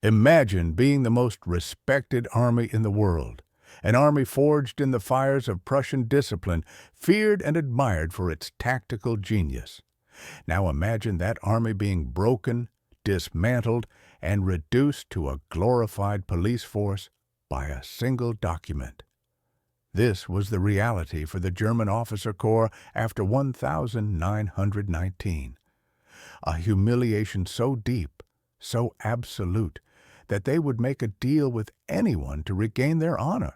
Imagine being the most respected army in the world, an army forged in the fires of Prussian discipline, feared and admired for its tactical genius. Now imagine that army being broken, dismantled, and reduced to a glorified police force by a single document. This was the reality for the German officer corps after 1919. A humiliation so deep, so absolute, that they would make a deal with anyone to regain their honor.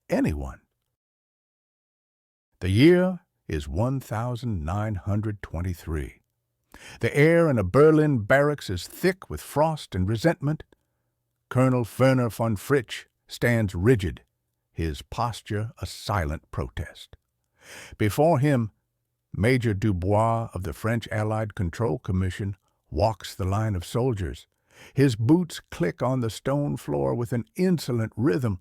Anyone. The year is 1923. The air in a Berlin barracks is thick with frost and resentment. Colonel Werner von Fritsch stands rigid, his posture a silent protest. Before him, Major Dubois of the French Allied Control Commission walks the line of soldiers. His boots click on the stone floor with an insolent rhythm,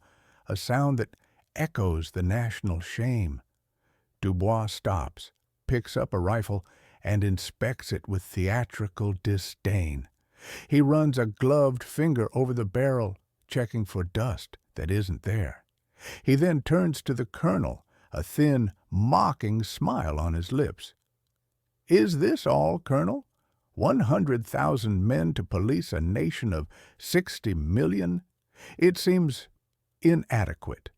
a sound that echoes the national shame. Dubois stops, picks up a rifle, and inspects it with theatrical disdain. He runs a gloved finger over the barrel, checking for dust that isn't there. He then turns to the colonel, a thin, mocking smile on his lips. "Is this all, Colonel? 100,000 men to police a nation of 60 million? It seems inadequate."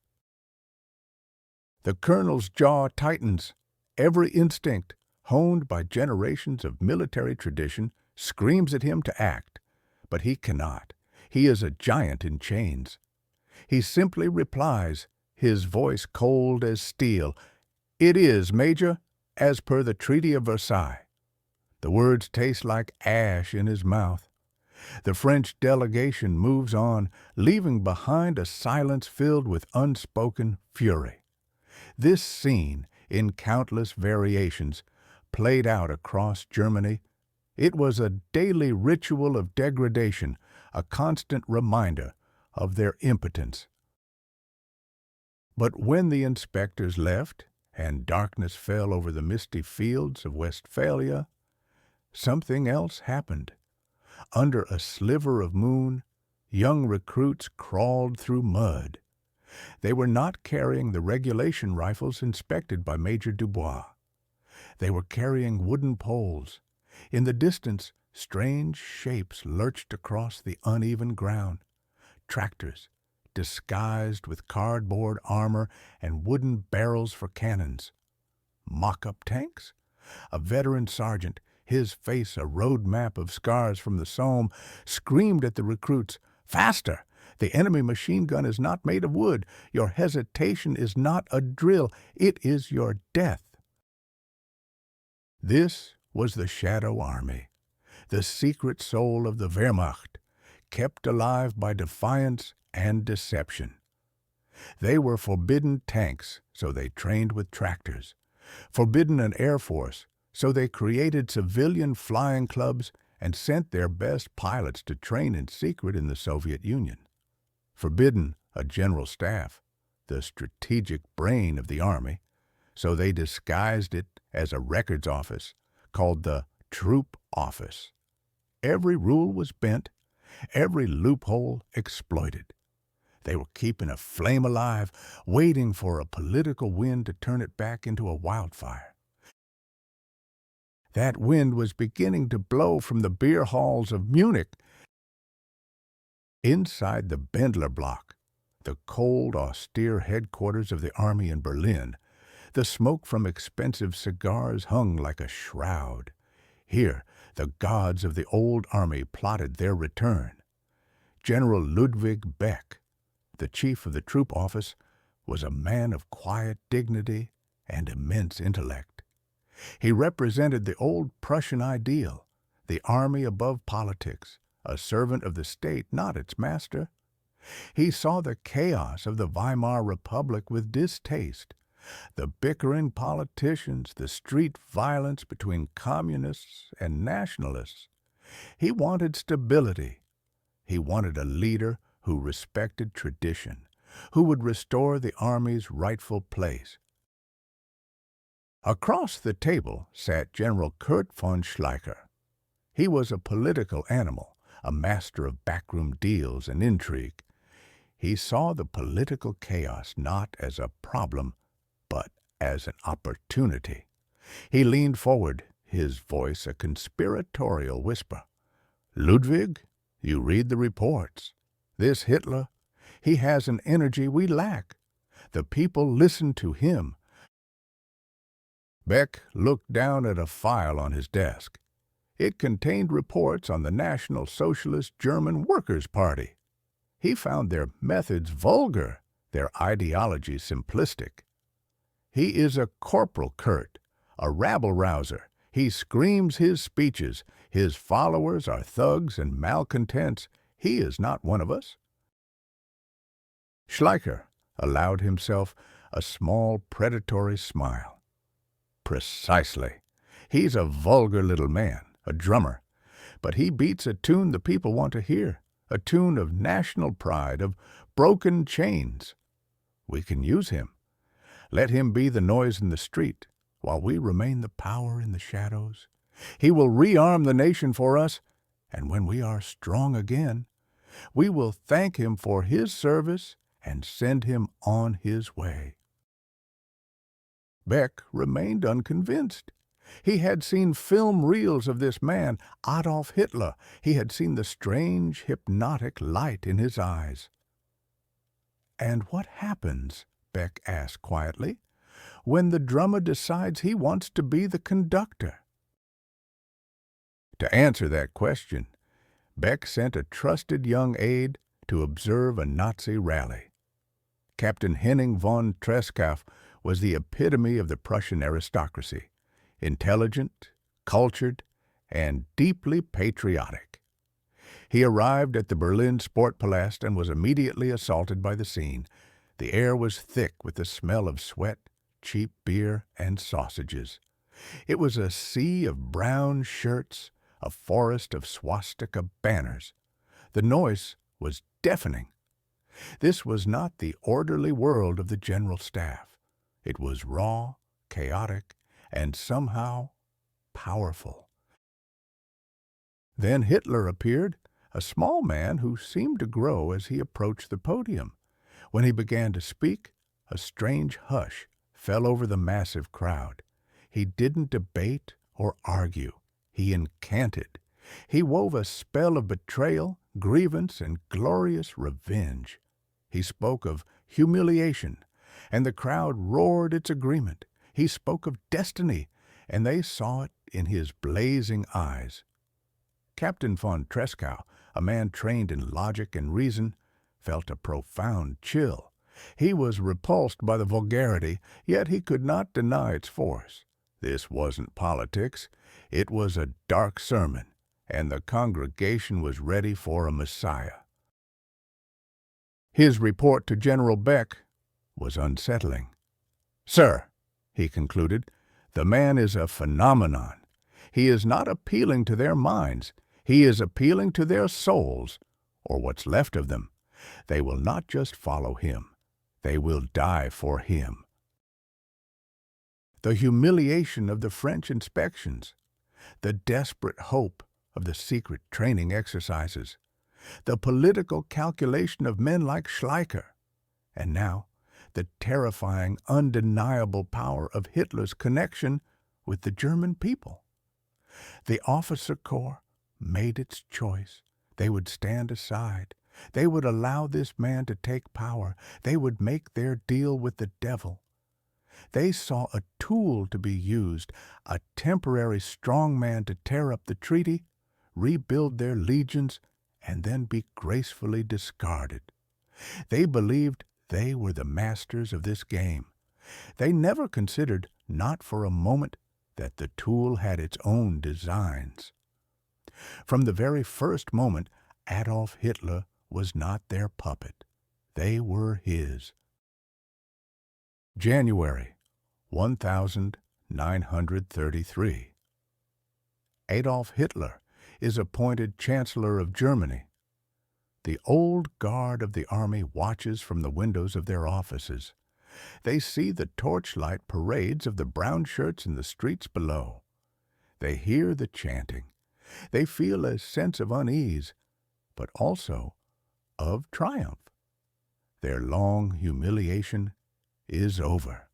The colonel's jaw tightens. Every instinct, honed by generations of military tradition, screams at him to act. But he cannot. He is a giant in chains. He simply replies, his voice cold as steel, "It is, Major, as per the Treaty of Versailles." The words taste like ash in his mouth. The French delegation moves on, leaving behind a silence filled with unspoken fury. This scene, in countless variations, played out across Germany. It was a daily ritual of degradation, a constant reminder of their impotence. But when the inspectors left and darkness fell over the misty fields of Westphalia, something else happened. Under a sliver of moon, young recruits crawled through mud. They were not carrying the regulation rifles inspected by Major Dubois. They were carrying wooden poles. In the distance, strange shapes lurched across the uneven ground. Tractors, disguised with cardboard armor and wooden barrels for cannons. Mock-up tanks? A veteran sergeant, his face a road map of scars from the Somme, screamed at the recruits, "Faster! The enemy machine gun is not made of wood. Your hesitation is not a drill. It is your death." This was the Shadow Army, the secret soul of the Wehrmacht, kept alive by defiance and deception. They were forbidden tanks, so they trained with tractors. Forbidden an air force, so they created civilian flying clubs and sent their best pilots to train in secret in the Soviet Union. Forbidden a general staff, the strategic brain of the army, so they disguised it as a records office called the Troop Office. Every rule was bent, every loophole exploited. They were keeping a flame alive, waiting for a political wind to turn it back into a wildfire. That wind was beginning to blow from the beer halls of Munich. Inside the Bendler block, the cold, austere headquarters of the army in Berlin, the smoke from expensive cigars hung like a shroud. Here, the gods of the old army plotted their return. General Ludwig Beck, the chief of the troop office, was a man of quiet dignity and immense intellect. He represented the old Prussian ideal, the army above politics, a servant of the state, not its master. He saw the chaos of the Weimar Republic with distaste, the bickering politicians, the street violence between communists and nationalists. He wanted stability. He wanted a leader who respected tradition, who would restore the army's rightful place. Across the table sat General Kurt von Schleicher. He was a political animal, a master of backroom deals and intrigue. He saw the political chaos not as a problem, but as an opportunity. He leaned forward, his voice a conspiratorial whisper. "Ludwig, you read the reports. This Hitler, he has an energy we lack. The people listen to him." Beck looked down at a file on his desk. It contained reports on the National Socialist German Workers' Party. He found their methods vulgar, their ideology simplistic. "He is a corporal, Kurt, a rabble-rouser. He screams his speeches. His followers are thugs and malcontents. He is not one of us." Schleicher allowed himself a small predatory smile. "Precisely. He's a vulgar little man, a drummer, but he beats a tune the people want to hear, a tune of national pride, of broken chains. We can use him. Let him be the noise in the street, while we remain the power in the shadows. He will rearm the nation for us, and when we are strong again, we will thank him for his service and send him on his way." Beck remained unconvinced. He had seen film reels of this man, Adolf Hitler. He had seen the strange, hypnotic light in his eyes. "And what happens," Beck asked quietly, "when the drummer decides he wants to be the conductor?" To answer that question, Beck sent a trusted young aide to observe a Nazi rally. Captain Henning von Treschow was the epitome of the Prussian aristocracy, intelligent, cultured, and deeply patriotic. He arrived at the Berlin Sportpalast and was immediately assaulted by the scene. The air was thick with the smell of sweat, cheap beer, and sausages. It was a sea of brown shirts, a forest of swastika banners. The noise was deafening. This was not the orderly world of the General Staff. It was raw, chaotic, and somehow powerful. Then Hitler appeared, a small man who seemed to grow as he approached the podium. When he began to speak, a strange hush fell over the massive crowd. He didn't debate or argue. He incanted. He wove a spell of betrayal, grievance, and glorious revenge. He spoke of humiliation, and the crowd roared its agreement. He spoke of destiny, and they saw it in his blazing eyes. Captain von Treschow, a man trained in logic and reason, felt a profound chill. He was repulsed by the vulgarity, yet he could not deny its force. This wasn't politics. It was a dark sermon, and the congregation was ready for a Messiah. His report to General Beck was unsettling. "Sir," he concluded, "the man is a phenomenon. He is not appealing to their minds. He is appealing to their souls, or what's left of them. They will not just follow him. They will die for him." The humiliation of the French inspections, the desperate hope of the secret training exercises, the political calculation of men like Schleicher, and now the terrifying, undeniable power of Hitler's connection with the German people. The officer corps made its choice. They would stand aside. They would allow this man to take power. They would make their deal with the devil. They saw a tool to be used, a temporary strongman to tear up the treaty, rebuild their legions, and then be gracefully discarded. They believed they were the masters of this game. They never considered, not for a moment, that the tool had its own designs. From the very first moment, Adolf Hitler was not their puppet. They were his. January 1933. Adolf Hitler is appointed Chancellor of Germany. The old guard of the army watches from the windows of their offices. They see the torchlight parades of the brown shirts in the streets below. They hear the chanting. They feel a sense of unease. but also of triumph. Their long humiliation is over.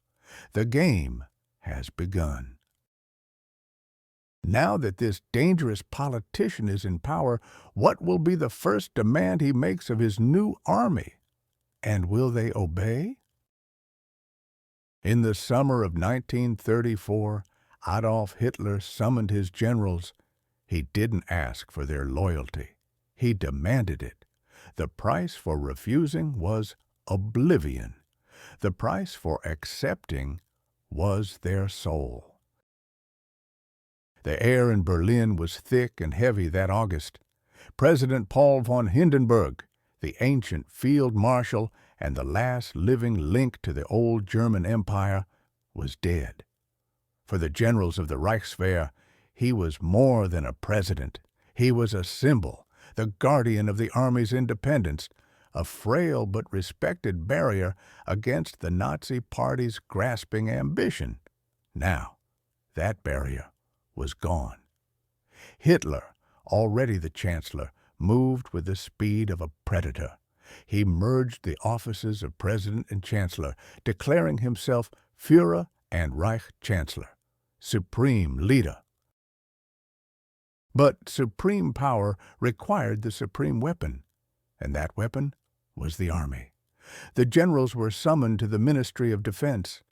The game has begun. Now that this dangerous politician is in power, what will be the first demand he makes of his new army? And will they obey? In the summer of 1934, Adolf Hitler summoned his generals. He didn't ask for their loyalty. He demanded it. The price for refusing was oblivion. The price for accepting was their soul. The air in Berlin was thick and heavy that August. President Paul von Hindenburg, the ancient field marshal and the last living link to the old German Empire, was dead. For the generals of the Reichswehr, he was more than a president. He was a symbol, the guardian of the army's independence, a frail but respected barrier against the Nazi Party's grasping ambition. Now, that barrier was gone. Hitler, already the chancellor, moved with the speed of a predator. He merged the offices of president and chancellor, declaring himself Führer and Reich Chancellor, supreme leader. But supreme power required the supreme weapon, and that weapon was the army. The generals were summoned to the Ministry of Defense.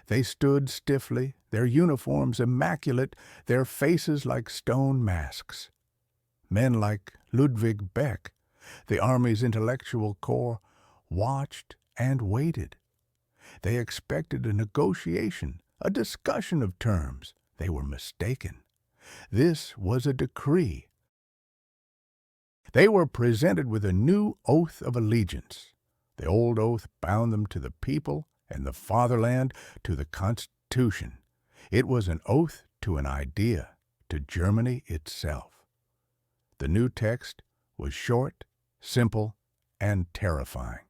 They stood stiffly, their uniforms immaculate, their faces like stone masks. Men like Ludwig Beck, the Army's intellectual core, watched and waited. They expected a negotiation, a discussion of terms. They were mistaken. This was a decree. They were presented with a new oath of allegiance. The old oath bound them to the people and the fatherland, to the Constitution. It was an oath to an idea, to Germany itself. The new text was short, simple, and terrifying.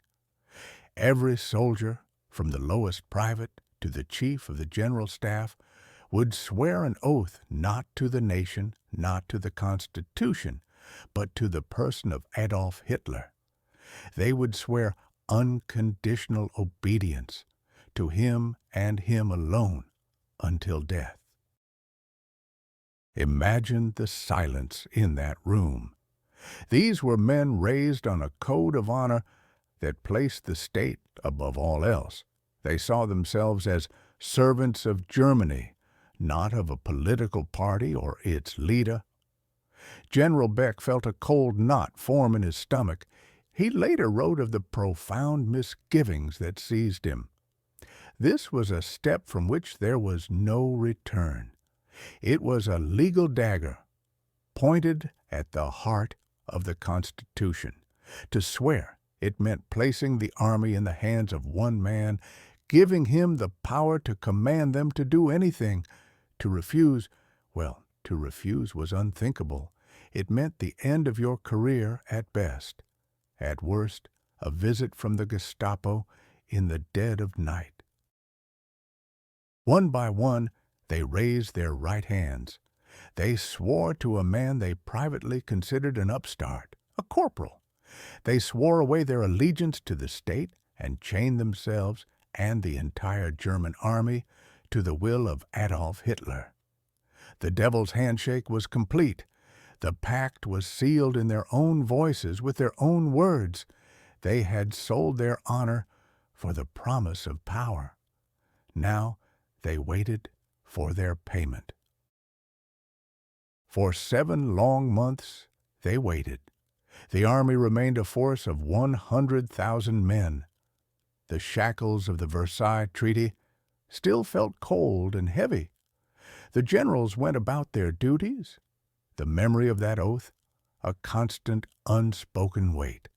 Every soldier, from the lowest private to the chief of the general staff, would swear an oath not to the nation, not to the Constitution, but to the person of Adolf Hitler. They would swear unconditional obedience to him and him alone until death. Imagine the silence in that room. These were men raised on a code of honor that placed the state above all else. They saw themselves as servants of Germany, not of a political party or its leader. General Beck felt a cold knot form in his stomach. He later wrote of the profound misgivings that seized him. This was a step from which there was no return. It was a legal dagger, pointed at the heart of the Constitution. To swear, it meant placing the army in the hands of one man, giving him the power to command them to do anything. To refuse, well, to refuse was unthinkable. It meant the end of your career at best. At worst, a visit from the Gestapo in the dead of night. One by one, they raised their right hands. They swore to a man they privately considered an upstart, a corporal. They swore away their allegiance to the state and chained themselves and the entire German army to the will of Adolf Hitler. The devil's handshake was complete. The pact was sealed in their own voices with their own words. They had sold their honor for the promise of power. Now they waited for their payment. For 7 long months they waited. The army remained a force of 100,000 men. The shackles of the Versailles Treaty still felt cold and heavy. The generals went about their duties, the memory of that oath, a constant unspoken weight.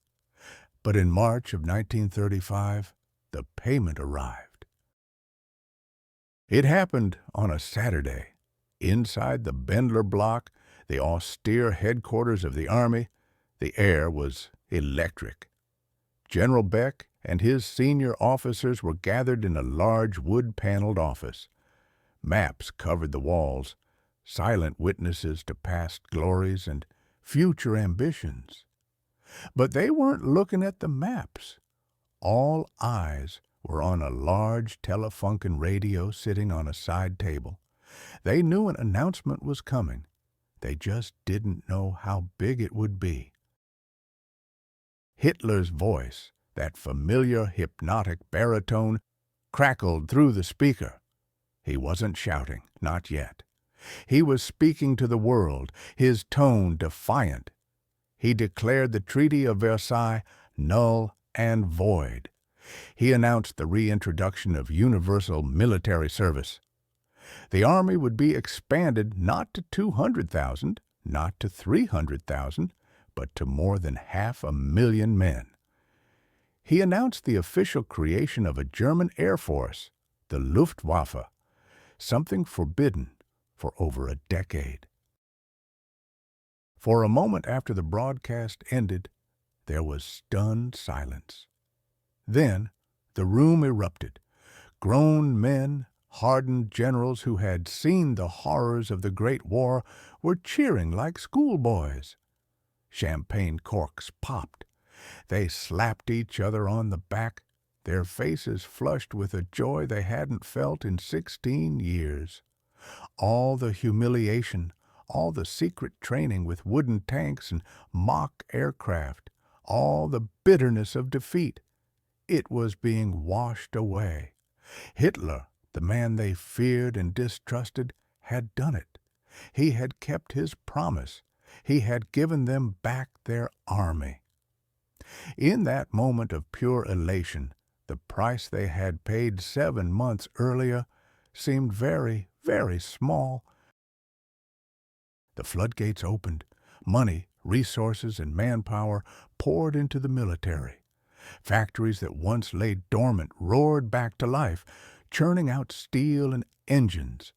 But in March of 1935, the payment arrived. It happened on a Saturday. Inside the Bendler block, the austere headquarters of the army, the air was electric. General Beck and his senior officers were gathered in a large wood-paneled office. Maps covered the walls, silent witnesses to past glories and future ambitions. But they weren't looking at the maps. All eyes were on a large Telefunken radio sitting on a side table. They knew an announcement was coming. They just didn't know how big it would be. Hitler's voice, that familiar hypnotic baritone, crackled through the speaker. He wasn't shouting, not yet. He was speaking to the world, his tone defiant. He declared the Treaty of Versailles null and void. He announced the reintroduction of universal military service. The army would be expanded not to 200,000, not to 300,000, but to more than 500,000 men. He announced the official creation of a German air force, the Luftwaffe, something forbidden for over a decade. For a moment after the broadcast ended, there was stunned silence. Then the room erupted. Grown men, hardened generals who had seen the horrors of the Great War, were cheering like schoolboys. Champagne corks popped. They slapped each other on the back, their faces flushed with a joy they hadn't felt in 16 years. All the humiliation, all the secret training with wooden tanks and mock aircraft, all the bitterness of defeat, it was being washed away. Hitler, the man they feared and distrusted, had done it. He had kept his promise. He had given them back their army. In that moment of pure elation, the price they had paid 7 months earlier seemed very, very small. The floodgates opened. Money, resources, and manpower poured into the military. Factories that once lay dormant roared back to life, churning out steel and engines.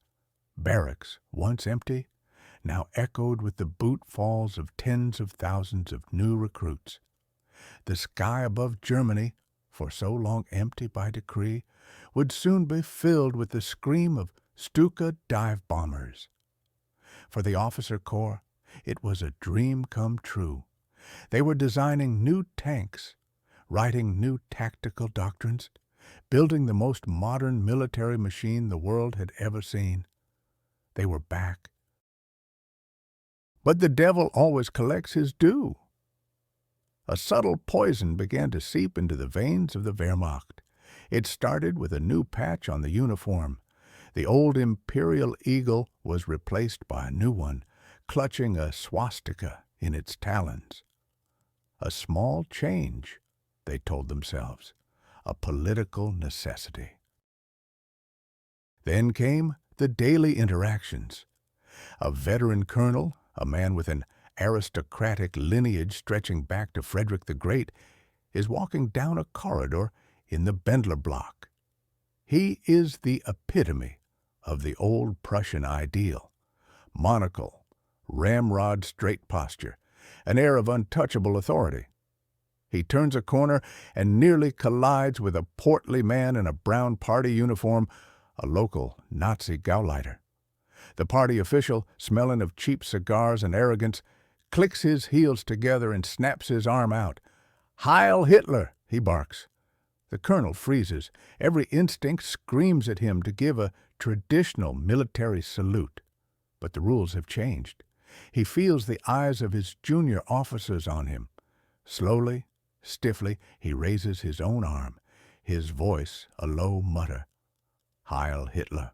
Barracks, once empty, now echoed with the boot falls of tens of thousands of new recruits. The sky above Germany, for so long empty by decree, would soon be filled with the scream of Stuka dive bombers. For the officer corps, it was a dream come true. They were designing new tanks, writing new tactical doctrines, building the most modern military machine the world had ever seen. They were back. But the devil always collects his due. A subtle poison began to seep into the veins of the Wehrmacht. It started with a new patch on the uniform. The old imperial eagle was replaced by a new one, clutching a swastika in its talons. A small change, they told themselves, a political necessity. Then came the daily interactions. A veteran colonel, a man with an aristocratic lineage stretching back to Frederick the Great, is walking down a corridor in the Bendler block. He is the epitome of the old Prussian ideal. Monocle, ramrod straight posture, an air of untouchable authority. He turns a corner and nearly collides with a portly man in a brown party uniform, a local Nazi Gauleiter. The party official, smelling of cheap cigars and arrogance, clicks his heels together and snaps his arm out. "Heil Hitler!" he barks. The colonel freezes. Every instinct screams at him to give a traditional military salute. But the rules have changed. He feels the eyes of his junior officers on him. Slowly, stiffly, he raises his own arm, his voice a low mutter. Heil Hitler!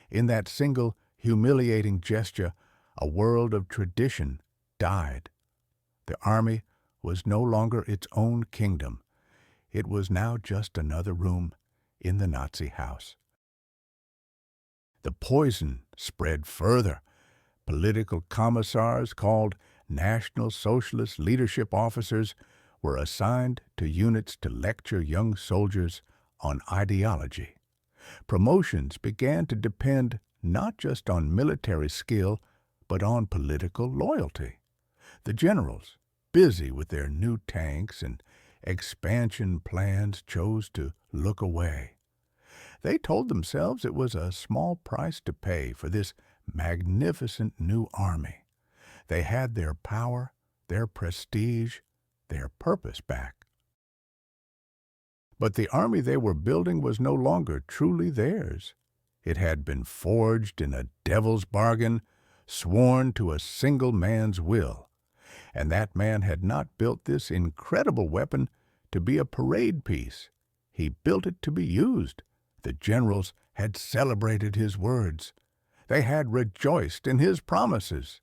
In that single, humiliating gesture, a world of tradition died. The army was no longer its own kingdom. It was now just another room in the Nazi house. The poison spread further. Political commissars, called National Socialist Leadership Officers, were assigned to units to lecture young soldiers on ideology. Promotions began to depend not just on military skill, but on political loyalty. The generals, busy with their new tanks and expansion plans, chose to look away. They told themselves it was a small price to pay for this magnificent new army. They had their power, their prestige, their purpose back. But the army they were building was no longer truly theirs. It had been forged in a devil's bargain, sworn to a single man's will. And that man had not built this incredible weapon to be a parade piece. He built it to be used. The generals had celebrated his words. They had rejoiced in his promises.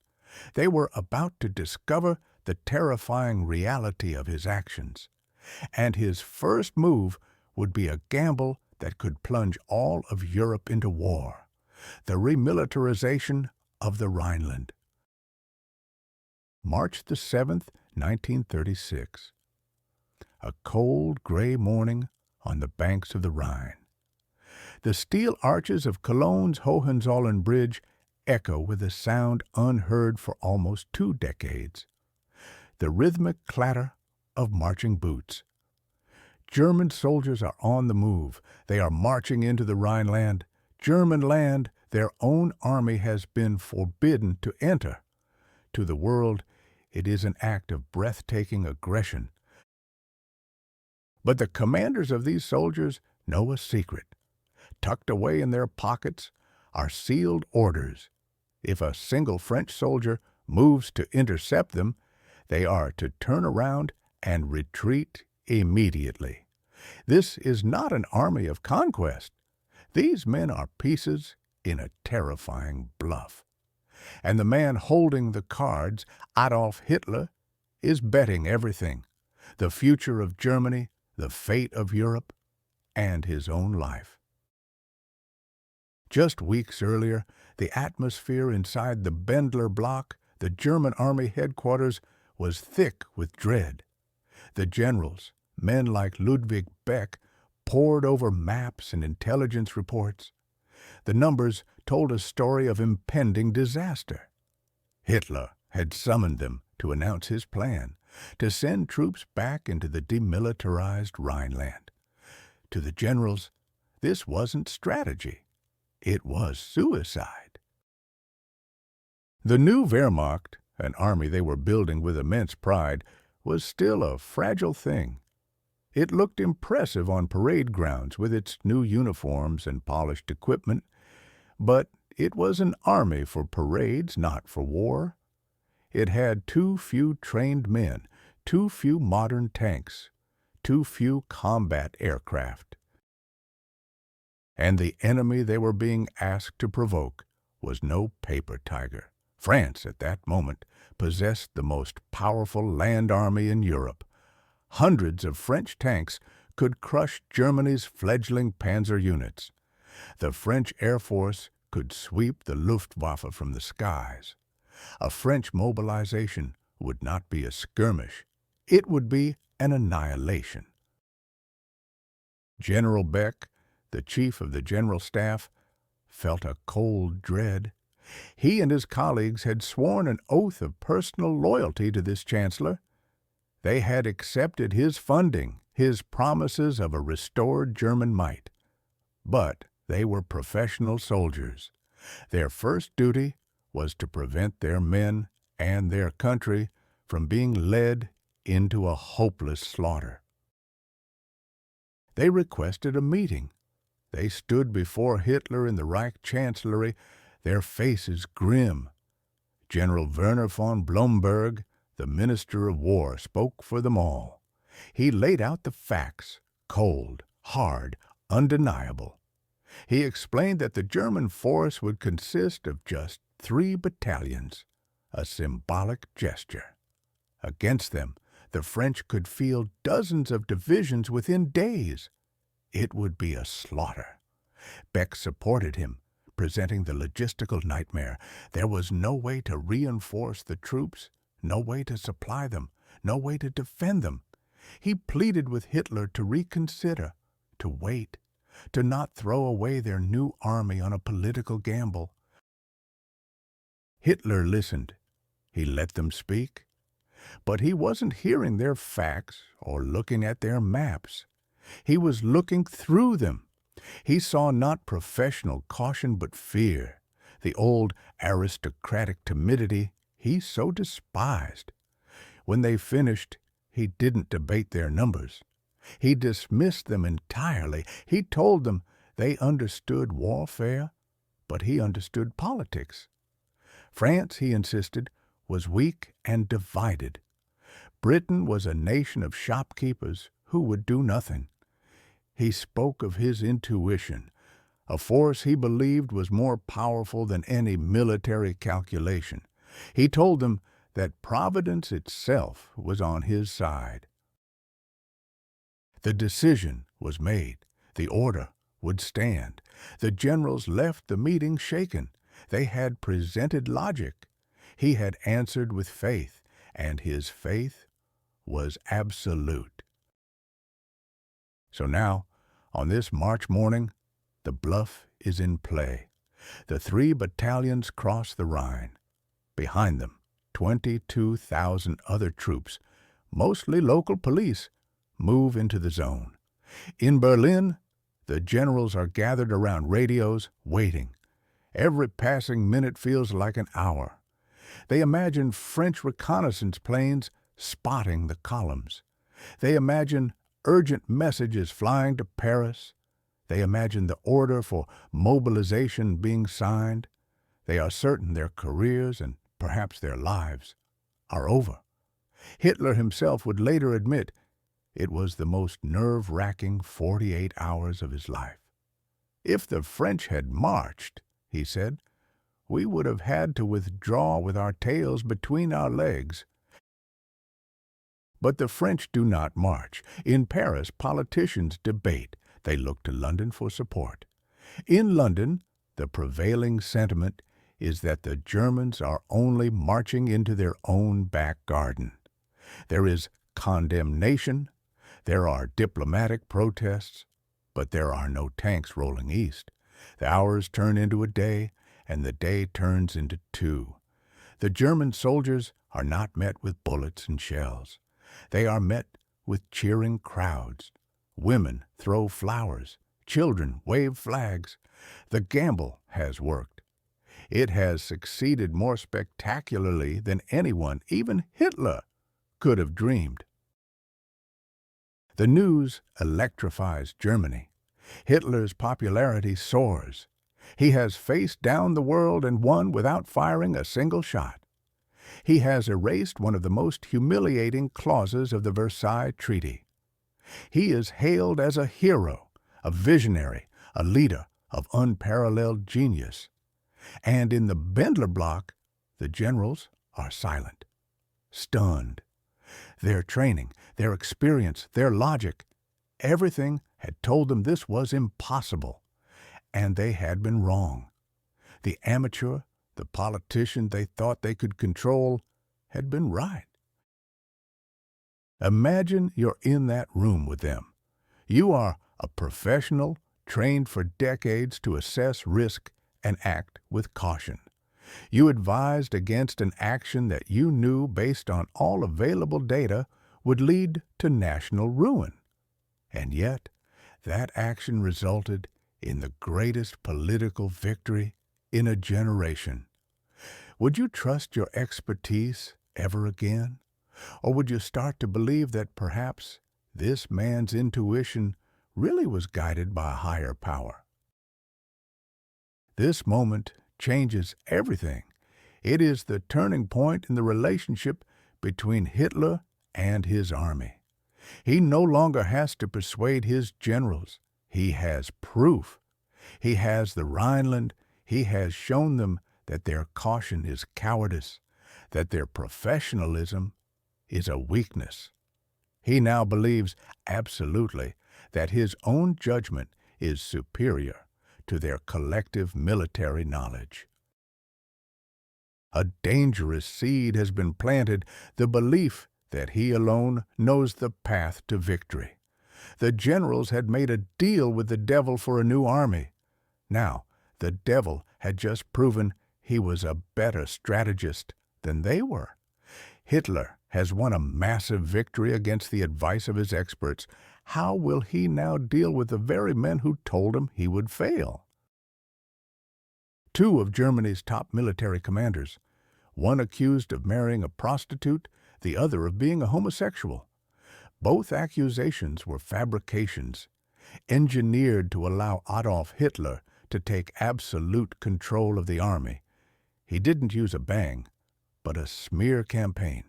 They were about to discover the terrifying reality of his actions. And his first move would be a gamble that could plunge all of Europe into war, the remilitarization of the Rhineland. March the 7th, 1936. A cold, gray morning on the banks of the Rhine. The steel arches of Cologne's Hohenzollern Bridge echo with a sound unheard for almost 2 decades. The rhythmic clatter of marching boots. German soldiers are on the move. They are marching into the Rhineland, German land their own army has been forbidden to enter. To the world, it is an act of breathtaking aggression. But the commanders of these soldiers know a secret. Tucked away in their pockets are sealed orders. If a single French soldier moves to intercept them, they are to turn around and retreat immediately. This is not an army of conquest. These men are pieces in a terrifying bluff. And the man holding the cards, Adolf Hitler, is betting everything: the future of Germany, the fate of Europe, and his own life. Just weeks earlier, the atmosphere inside the Bendler block, the German army headquarters, was thick with dread. The generals, men like Ludwig Beck, pored over maps and intelligence reports. The numbers told a story of impending disaster. Hitler had summoned them to announce his plan to send troops back into the demilitarized Rhineland. To the generals, this wasn't strategy. It was suicide. The new Wehrmacht, an army they were building with immense pride, was still a fragile thing. It looked impressive on parade grounds with its new uniforms and polished equipment, but it was an army for parades, not for war. It had too few trained men, too few modern tanks, too few combat aircraft. And the enemy they were being asked to provoke was no paper tiger. France, at that moment, possessed the most powerful land army in Europe. Hundreds of French tanks could crush Germany's fledgling panzer units. The French Air Force could sweep the Luftwaffe from the skies. A French mobilization would not be a skirmish. It would be an annihilation. General Beck, the chief of the General Staff, felt a cold dread. He and his colleagues had sworn an oath of personal loyalty to this chancellor. They had accepted his funding, his promises of a restored German might. But they were professional soldiers. Their first duty was to prevent their men and their country from being led into a hopeless slaughter. They requested a meeting. They stood before Hitler in the Reich Chancellery, their faces grim. General Werner von Blomberg, the Minister of War, spoke for them all. He laid out the facts, cold, hard, undeniable. He explained that the German force would consist of just 3 battalions, a symbolic gesture. Against them, the French could field dozens of divisions within days. It would be a slaughter. Beck supported him, presenting the logistical nightmare. There was no way to reinforce the troops, no way to supply them, no way to defend them. He pleaded with Hitler to reconsider, to wait, to not throw away their new army on a political gamble. Hitler listened. He let them speak. But he wasn't hearing their facts or looking at their maps. He was looking through them. He saw not professional caution but fear, the old aristocratic timidity he so despised. When they finished, he didn't debate their numbers. He dismissed them entirely. He told them they understood warfare, but he understood politics. France, he insisted, was weak and divided. Britain was a nation of shopkeepers who would do nothing. He spoke of his intuition, a force he believed was more powerful than any military calculation. He told them that Providence itself was on his side. The decision was made. The order would stand. The generals left the meeting shaken. They had presented logic. He had answered with faith, and his faith was absolute. So now, on this March morning, the Bluff is in play. The 3 battalions cross the Rhine. Behind them, 22,000 other troops, mostly local police, move into the zone. In Berlin, the generals are gathered around radios, waiting. Every passing minute feels like an hour. They imagine French reconnaissance planes spotting the columns. They imagine urgent messages flying to Paris. They imagine the order for mobilization being signed. They are certain their careers and perhaps their lives are over. Hitler himself would later admit it was the most nerve-wracking 48 hours of his life. If the French had marched, he said, we would have had to withdraw with our tails between our legs. But the French do not march. In Paris, politicians debate. They look to London for support. In London, the prevailing sentiment is that the Germans are only marching into their own back garden. There is condemnation, there are diplomatic protests, but there are no tanks rolling east. The hours turn into a day, and the day turns into 2. The German soldiers are not met with bullets and shells. They are met with cheering crowds. Women throw flowers. Children wave flags. The gamble has worked. It has succeeded more spectacularly than anyone, even Hitler, could have dreamed. The news electrifies Germany. Hitler's popularity soars. He has faced down the world and won without firing a single shot. He has erased one of the most humiliating clauses of the Versailles Treaty. He is hailed as a hero, a visionary, a leader of unparalleled genius. And in the Bendler block, the generals are silent, stunned. Their training, their experience, their logic, everything had told them this was impossible, and they had been wrong. The amateur, the politician they thought they could control, had been right. Imagine you're in that room with them. You are a professional trained for decades to assess risk and act with caution. You advised against an action that you knew based on all available data would lead to national ruin. And yet, that action resulted in the greatest political victory in a generation. Would you trust your expertise ever again? Or would you start to believe that perhaps this man's intuition really was guided by a higher power? This moment changes everything. It is the turning point in the relationship between Hitler and his army. He no longer has to persuade his generals. He has proof. He has the Rhineland. He has shown them that their caution is cowardice, that their professionalism is a weakness. He now believes absolutely that his own judgment is superior to their collective military knowledge. A dangerous seed has been planted, the belief that he alone knows the path to victory. The generals had made a deal with the devil for a new army. Now, the devil had just proven he was a better strategist than they were. Hitler has won a massive victory against the advice of his experts. How will he now deal with the very men who told him he would fail? 2 of Germany's top military commanders, one accused of marrying a prostitute, the other of being a homosexual. Both accusations were fabrications, engineered to allow Adolf Hitler to take absolute control of the army. He didn't use a bang, but a smear campaign.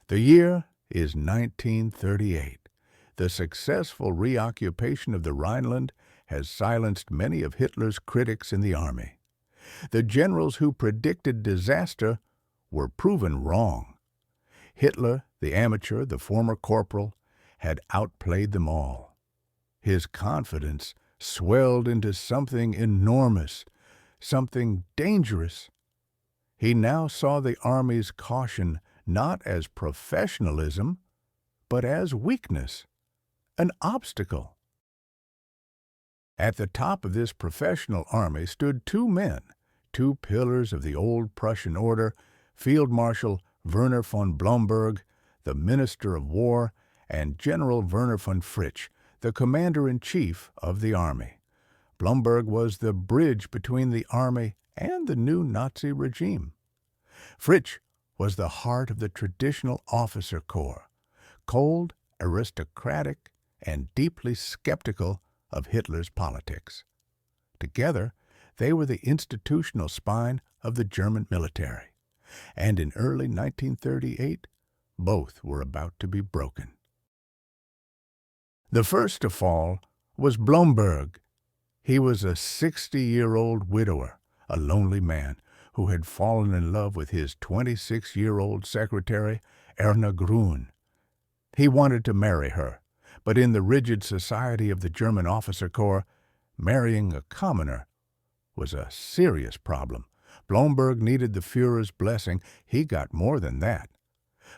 The year is 1938. The successful reoccupation of the Rhineland has silenced many of Hitler's critics in the army. The generals who predicted disaster were proven wrong. Hitler, the amateur, the former corporal, had outplayed them all. His confidence swelled into something enormous, something dangerous. He now saw the army's caution not as professionalism, but as weakness, an obstacle. At the top of this professional army stood two men, two pillars of the old Prussian order, Field Marshal Werner von Blomberg, the Minister of War, and General Werner von Fritsch, the Commander-in-Chief of the army. Blomberg was the bridge between the army and the new Nazi regime. Fritsch was the heart of the traditional officer corps, cold, aristocratic, and deeply skeptical of Hitler's politics. Together, they were the institutional spine of the German military, and in early 1938, both were about to be broken. The first to fall was Blomberg. He was a 60-year-old widower, a lonely man who had fallen in love with his 26-year-old secretary, Erna Grun. He wanted to marry her, but in the rigid society of the German officer corps, marrying a commoner was a serious problem. Blomberg needed the Führer's blessing. He got more than that.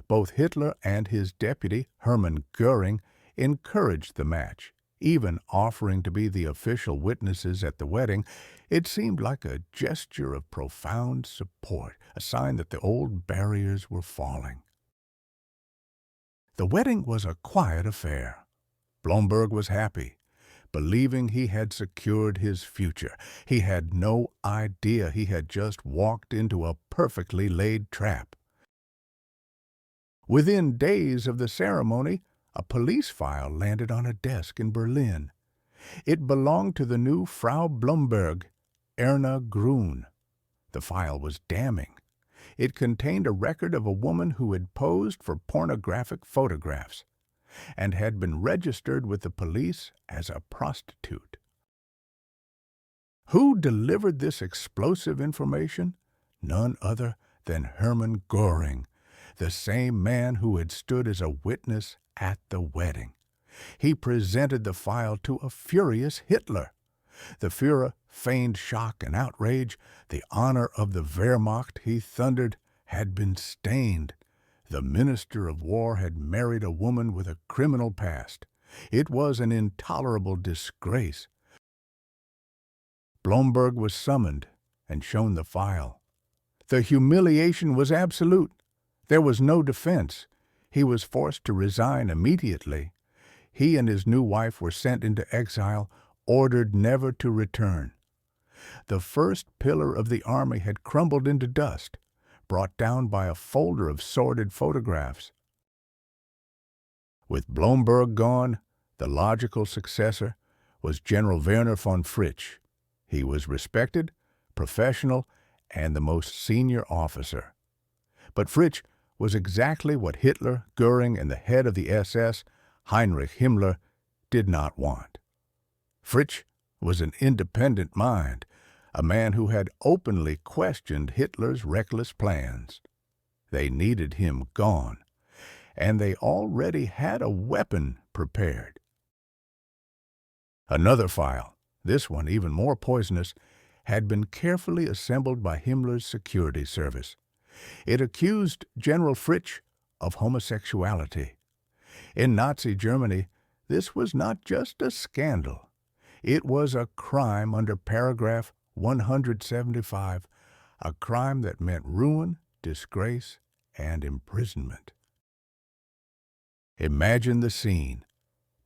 Both Hitler and his deputy, Hermann Göring, encouraged the match, even offering to be the official witnesses at the wedding. It seemed like a gesture of profound support, a sign that the old barriers were falling. The wedding was a quiet affair. Blomberg was happy, believing he had secured his future. He had no idea he had just walked into a perfectly laid trap. Within days of the ceremony, a police file landed on a desk in Berlin. It belonged to the new Frau Blomberg, Erna Grun. The file was damning. It contained a record of a woman who had posed for pornographic photographs and had been registered with the police as a prostitute. Who delivered this explosive information? None other than Hermann Göring, the same man who had stood as a witness at the wedding. He presented the file to a furious Hitler. The Führer feigned shock and outrage. The honor of the Wehrmacht, he thundered, had been stained. The Minister of War had married a woman with a criminal past. It was an intolerable disgrace. Blomberg was summoned and shown the file. The humiliation was absolute. There was no defense. He was forced to resign immediately. He and his new wife were sent into exile, ordered never to return. The first pillar of the army had crumbled into dust, brought down by a folder of sordid photographs. With Blomberg gone, the logical successor was General Werner von Fritsch. He was respected, professional, and the most senior officer. But Fritsch was exactly what Hitler, Göring, and the head of the SS, Heinrich Himmler, did not want. Fritsch was an independent mind, a man who had openly questioned Hitler's reckless plans. They needed him gone, and they already had a weapon prepared. Another file, this one even more poisonous, had been carefully assembled by Himmler's security service. It accused General Fritsch of homosexuality. In Nazi Germany, this was not just a scandal. It was a crime under paragraph 175, a crime that meant ruin, disgrace, and imprisonment. Imagine the scene.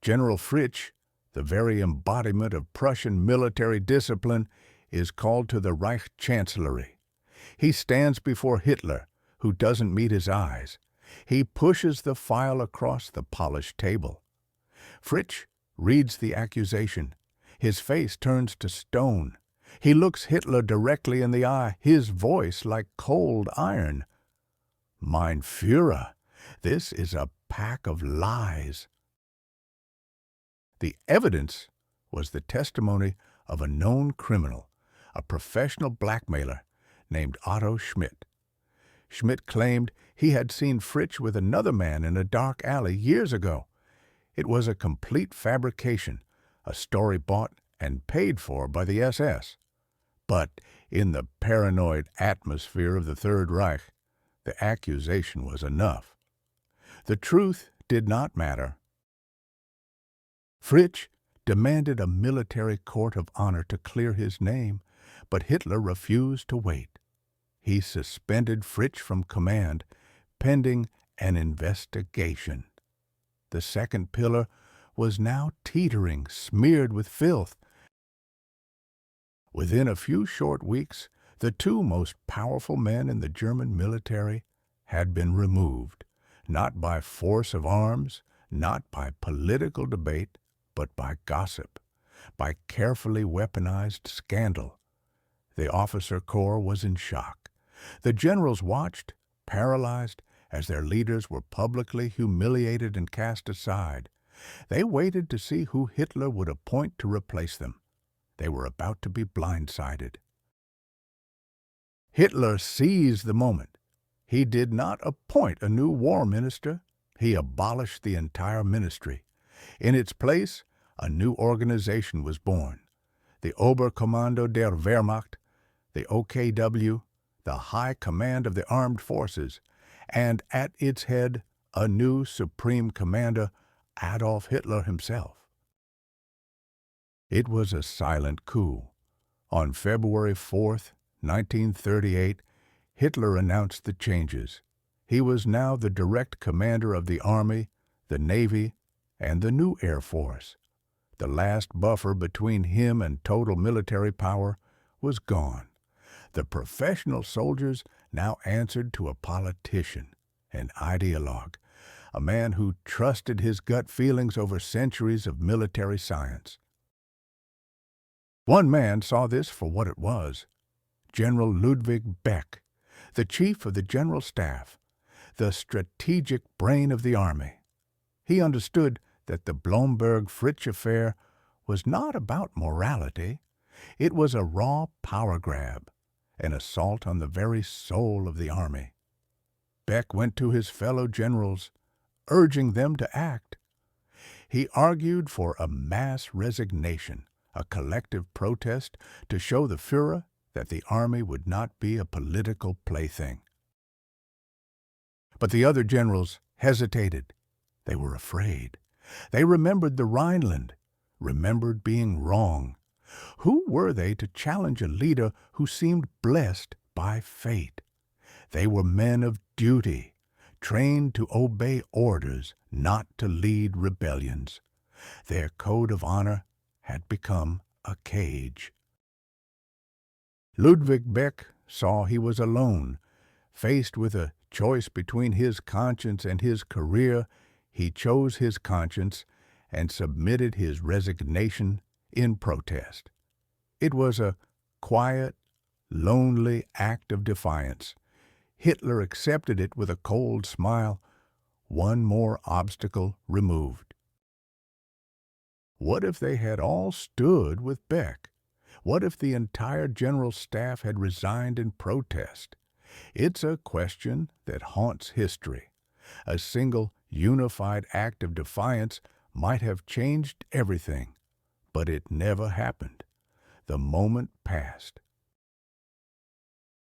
General Fritsch, the very embodiment of Prussian military discipline, is called to the Reich Chancellery. He stands before Hitler, who doesn't meet his eyes. He pushes the file across the polished table. Fritsch reads the accusation. His face turns to stone. He looks Hitler directly in the eye, his voice like cold iron. Mein Führer, this is a pack of lies. The evidence was the testimony of a known criminal, a professional blackmailer named Otto Schmidt. Schmidt claimed he had seen Fritsch with another man in a dark alley years ago. It was a complete fabrication, a story bought and paid for by the SS. But in the paranoid atmosphere of the Third Reich, the accusation was enough. The truth did not matter. Fritsch demanded a military court of honor to clear his name, but Hitler refused to wait. He suspended Fritsch from command, pending an investigation. The second pillar was now teetering, smeared with filth. Within a few short weeks, the two most powerful men in the German military had been removed, not by force of arms, not by political debate, but by gossip, by carefully weaponized scandal. The officer corps was in shock. The generals watched, paralyzed, as their leaders were publicly humiliated and cast aside. They waited to see who Hitler would appoint to replace them. They were about to be blindsided. Hitler seized the moment. He did not appoint a new war minister. He abolished the entire ministry. In its place, a new organization was born. The Oberkommando der Wehrmacht, the OKW, the High Command of the Armed Forces, and at its head, a new Supreme Commander, Adolf Hitler himself. It was a silent coup. On February 4th, 1938, Hitler announced the changes. He was now the direct commander of the Army, the Navy, and the new Air Force. The last buffer between him and total military power was gone. The professional soldiers now answered to a politician, an ideologue, a man who trusted his gut feelings over centuries of military science. One man saw this for what it was. General Ludwig Beck, the chief of the General Staff, the strategic brain of the army. He understood that the Blomberg-Fritsch affair was not about morality. It was a raw power grab, an assault on the very soul of the army. Beck went to his fellow generals, urging them to act. He argued for a mass resignation, a collective protest to show the Führer that the army would not be a political plaything. But the other generals hesitated. They were afraid. They remembered the Rhineland, remembered being wrong. Who were they to challenge a leader who seemed blessed by fate? They were men of duty, trained to obey orders, not to lead rebellions. Their code of honor had become a cage. Ludwig Beck saw he was alone. Faced with a choice between his conscience and his career, he chose his conscience and submitted his resignation in protest. It was a quiet, lonely act of defiance. Hitler accepted it with a cold smile, one more obstacle removed. What if they had all stood with Beck? What if the entire general staff had resigned in protest? It's a question that haunts history. A single, unified act of defiance might have changed everything, but it never happened. The moment passed.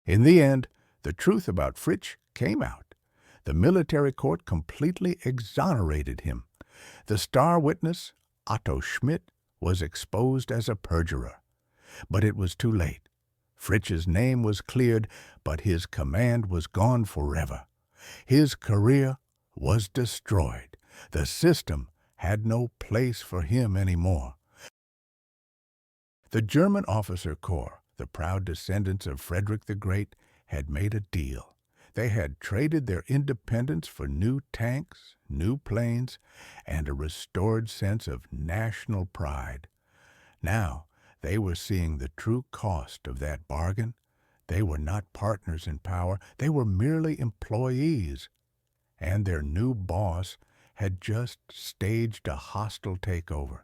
In the end, the truth about Fritsch came out. The military court completely exonerated him. The star witness, Otto Schmidt, was exposed as a perjurer. But it was too late. Fritsch's name was cleared, but his command was gone forever. His career was destroyed. The system had no place for him anymore. The German officer corps, the proud descendants of Frederick the Great, had made a deal. They had traded their independence for new tanks, new planes, and a restored sense of national pride. Now they were seeing the true cost of that bargain. They were not partners in power, they were merely employees. And their new boss had just staged a hostile takeover.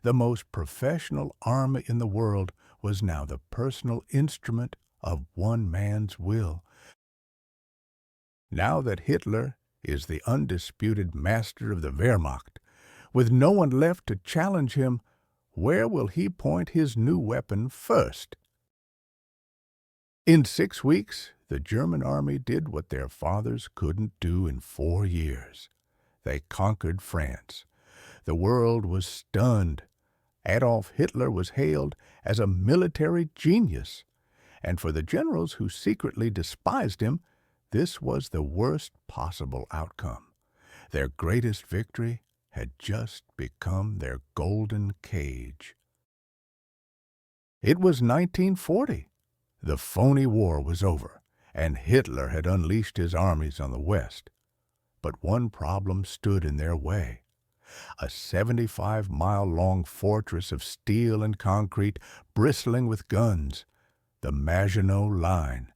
The most professional army in the world was now the personal instrument of one man's will. Now that Hitler is the undisputed master of the Wehrmacht, with no one left to challenge him, where will he point his new weapon first? In 6 weeks, the German army did what their fathers couldn't do in 4 years. They conquered France. The world was stunned. Adolf Hitler was hailed as a military genius, and for the generals who secretly despised him, this was the worst possible outcome. Their greatest victory had just become their golden cage. It was 1940. The phony war was over, and Hitler had unleashed his armies on the West. But one problem stood in their way. A 75-mile-long fortress of steel and concrete bristling with guns, the Maginot Line.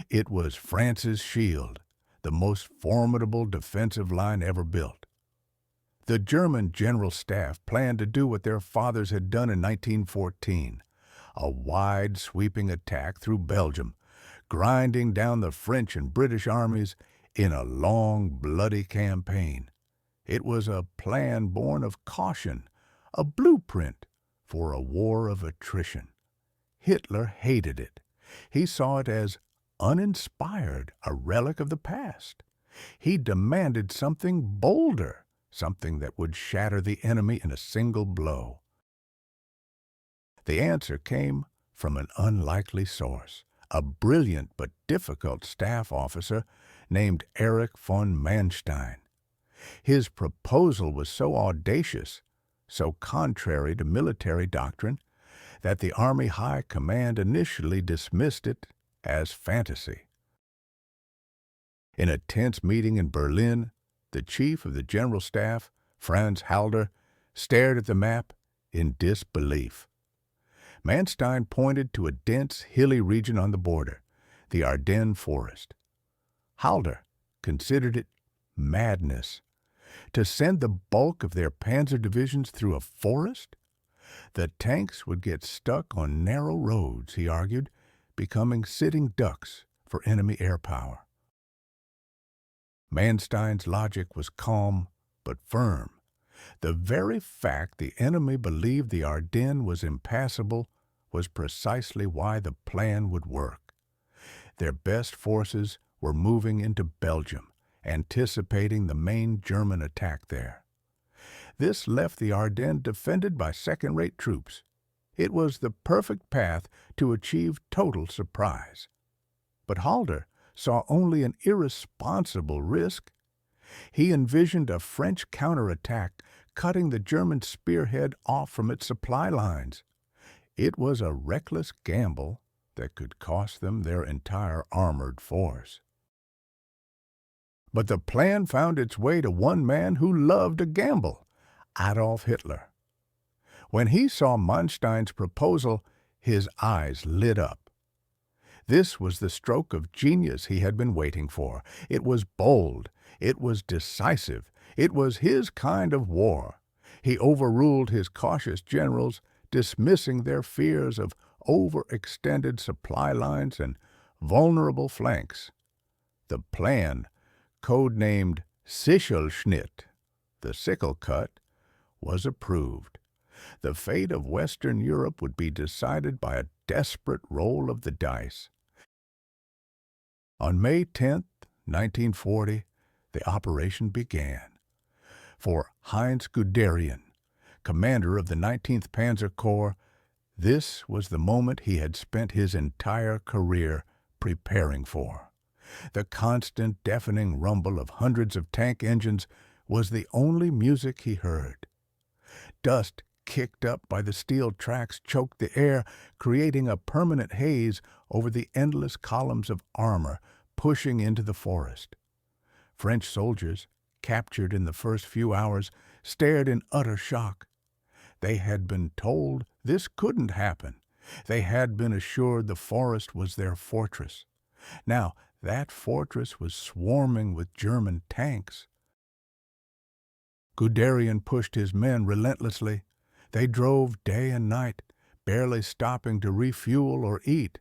It was France's shield, the most formidable defensive line ever built. The German General Staff planned to do what their fathers had done in 1914, a wide, sweeping attack through Belgium, grinding down the French and British armies in a long, bloody campaign. It was a plan born of caution, a blueprint for a war of attrition. Hitler hated it. He saw it as uninspired, a relic of the past. He demanded something bolder, something that would shatter the enemy in a single blow. The answer came from an unlikely source, a brilliant but difficult staff officer named Erich von Manstein. His proposal was so audacious, so contrary to military doctrine, that the Army High Command initially dismissed it as fantasy. In a tense meeting in Berlin, the chief of the General Staff, Franz Halder, stared at the map in disbelief. Manstein pointed to a dense, hilly region on the border, the Ardennes Forest. Halder considered it madness. To send the bulk of their panzer divisions through a forest? The tanks would get stuck on narrow roads, he argued, becoming sitting ducks for enemy air power. Manstein's logic was calm but firm. The very fact the enemy believed the Ardennes was impassable was precisely why the plan would work. Their best forces were moving into Belgium, anticipating the main German attack there. This left the Ardennes defended by second-rate troops. It was the perfect path to achieve total surprise. But Halder saw only an irresponsible risk. He envisioned a French counterattack cutting the German spearhead off from its supply lines. It was a reckless gamble that could cost them their entire armored force. But the plan found its way to one man who loved a gamble, Adolf Hitler. When he saw Manstein's proposal, his eyes lit up. This was the stroke of genius he had been waiting for. It was bold. It was decisive. It was his kind of war. He overruled his cautious generals, dismissing their fears of overextended supply lines and vulnerable flanks. The plan, codenamed Sichelschnitt, the sickle cut, was approved. The fate of Western Europe would be decided by a desperate roll of the dice. On May 10, 1940, the operation began. For Heinz Guderian, commander of the 19th Panzer Corps, this was the moment he had spent his entire career preparing for. The constant, deafening rumble of hundreds of tank engines was the only music he heard. Dust kicked up by the steel tracks choked the air, creating a permanent haze over the endless columns of armor pushing into the forest. French soldiers, captured in the first few hours, stared in utter shock. They had been told this couldn't happen. They had been assured the forest was their fortress. Now, that fortress was swarming with German tanks. Guderian pushed his men relentlessly. They drove day and night, barely stopping to refuel or eat.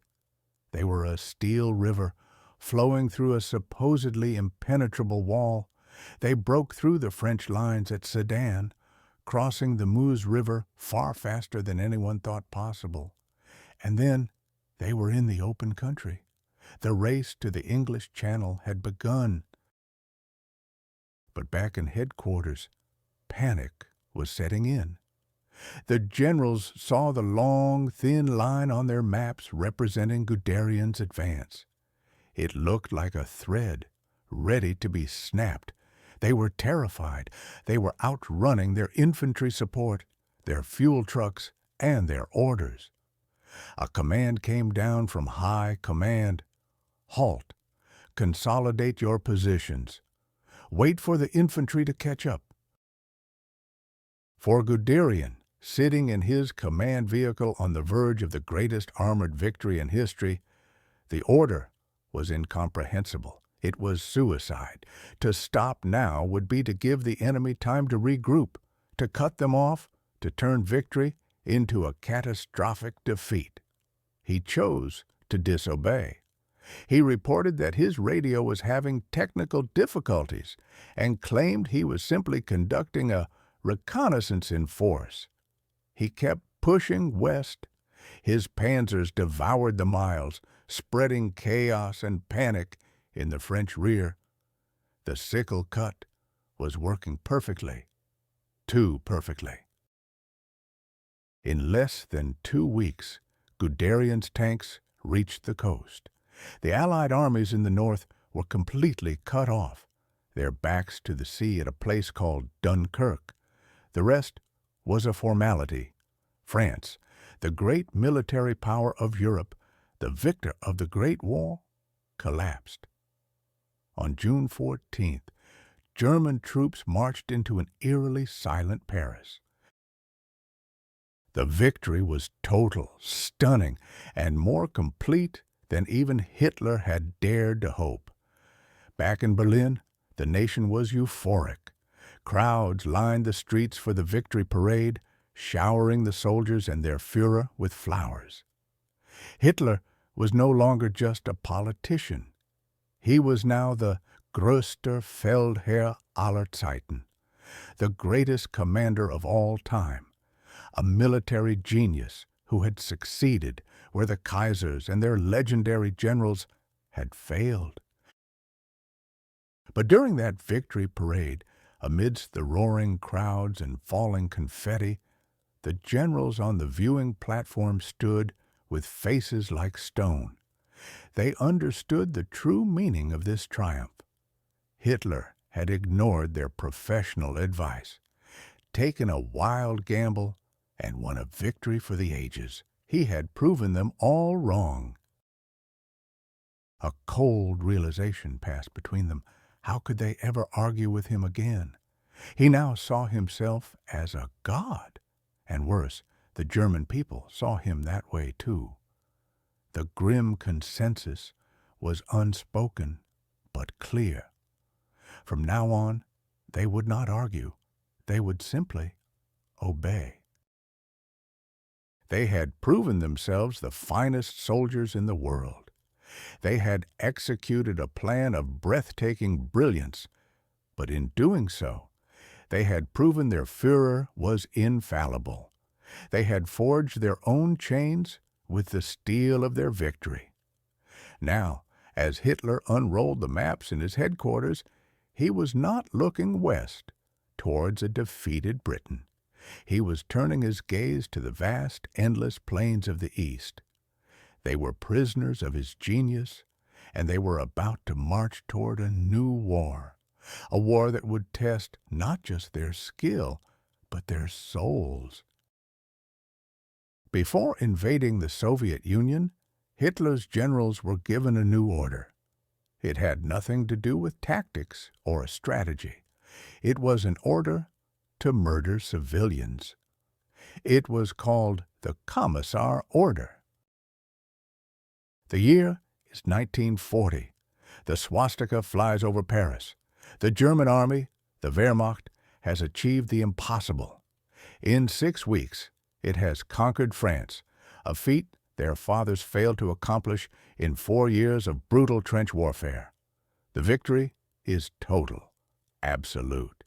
They were a steel river, flowing through a supposedly impenetrable wall. They broke through the French lines at Sedan, crossing the Meuse River far faster than anyone thought possible. And then they were in the open country. The race to the English Channel had begun. But back in headquarters, panic was setting in. The generals saw the long, thin line on their maps representing Guderian's advance. It looked like a thread, ready to be snapped. They were terrified. They were outrunning their infantry support, their fuel trucks, and their orders. A command came down from high command. Halt. Consolidate your positions. Wait for the infantry to catch up. For Guderian, sitting in his command vehicle on the verge of the greatest armored victory in history, the order was incomprehensible. It was suicide. To stop now would be to give the enemy time to regroup, to cut them off, to turn victory into a catastrophic defeat. He chose to disobey. He reported that his radio was having technical difficulties and claimed he was simply conducting a reconnaissance in force. He kept pushing west. His panzers devoured the miles, spreading chaos and panic in the French rear. The sickle cut was working perfectly, too perfectly. In less than 2 weeks, Guderian's tanks reached the coast. The Allied armies in the north were completely cut off, their backs to the sea at a place called Dunkirk. The rest was a formality. France, the great military power of Europe, the victor of the Great War, collapsed. On June 14th, German troops marched into an eerily silent Paris. The victory was total, stunning, and more complete than even Hitler had dared to hope. Back in Berlin, the nation was euphoric. Crowds lined the streets for the victory parade, showering the soldiers and their Führer with flowers. Hitler was no longer just a politician. He was now the größter Feldherr aller Zeiten, the greatest commander of all time, a military genius who had succeeded where the Kaisers and their legendary generals had failed. But during that victory parade, amidst the roaring crowds and falling confetti, the generals on the viewing platform stood with faces like stone. They understood the true meaning of this triumph. Hitler had ignored their professional advice, taken a wild gamble, and won a victory for the ages. He had proven them all wrong. A cold realization passed between them. How could they ever argue with him again? He now saw himself as a god. And worse, the German people saw him that way too. The grim consensus was unspoken but clear. From now on, they would not argue. They would simply obey. They had proven themselves the finest soldiers in the world. They had executed a plan of breathtaking brilliance, but in doing so, they had proven their Führer was infallible. They had forged their own chains with the steel of their victory. Now, as Hitler unrolled the maps in his headquarters, he was not looking west towards a defeated Britain. He was turning his gaze to the vast, endless plains of the East. They were prisoners of his genius, and they were about to march toward a new war, a war that would test not just their skill, but their souls. Before invading the Soviet Union, Hitler's generals were given a new order. It had nothing to do with tactics or a strategy. It was an order to murder civilians. It was called the Commissar Order. The year is 1940. The swastika flies over Paris. The German army, the Wehrmacht, has achieved the impossible. In 6 weeks, it has conquered France, a feat their fathers failed to accomplish in 4 years of brutal trench warfare. The victory is total, absolute.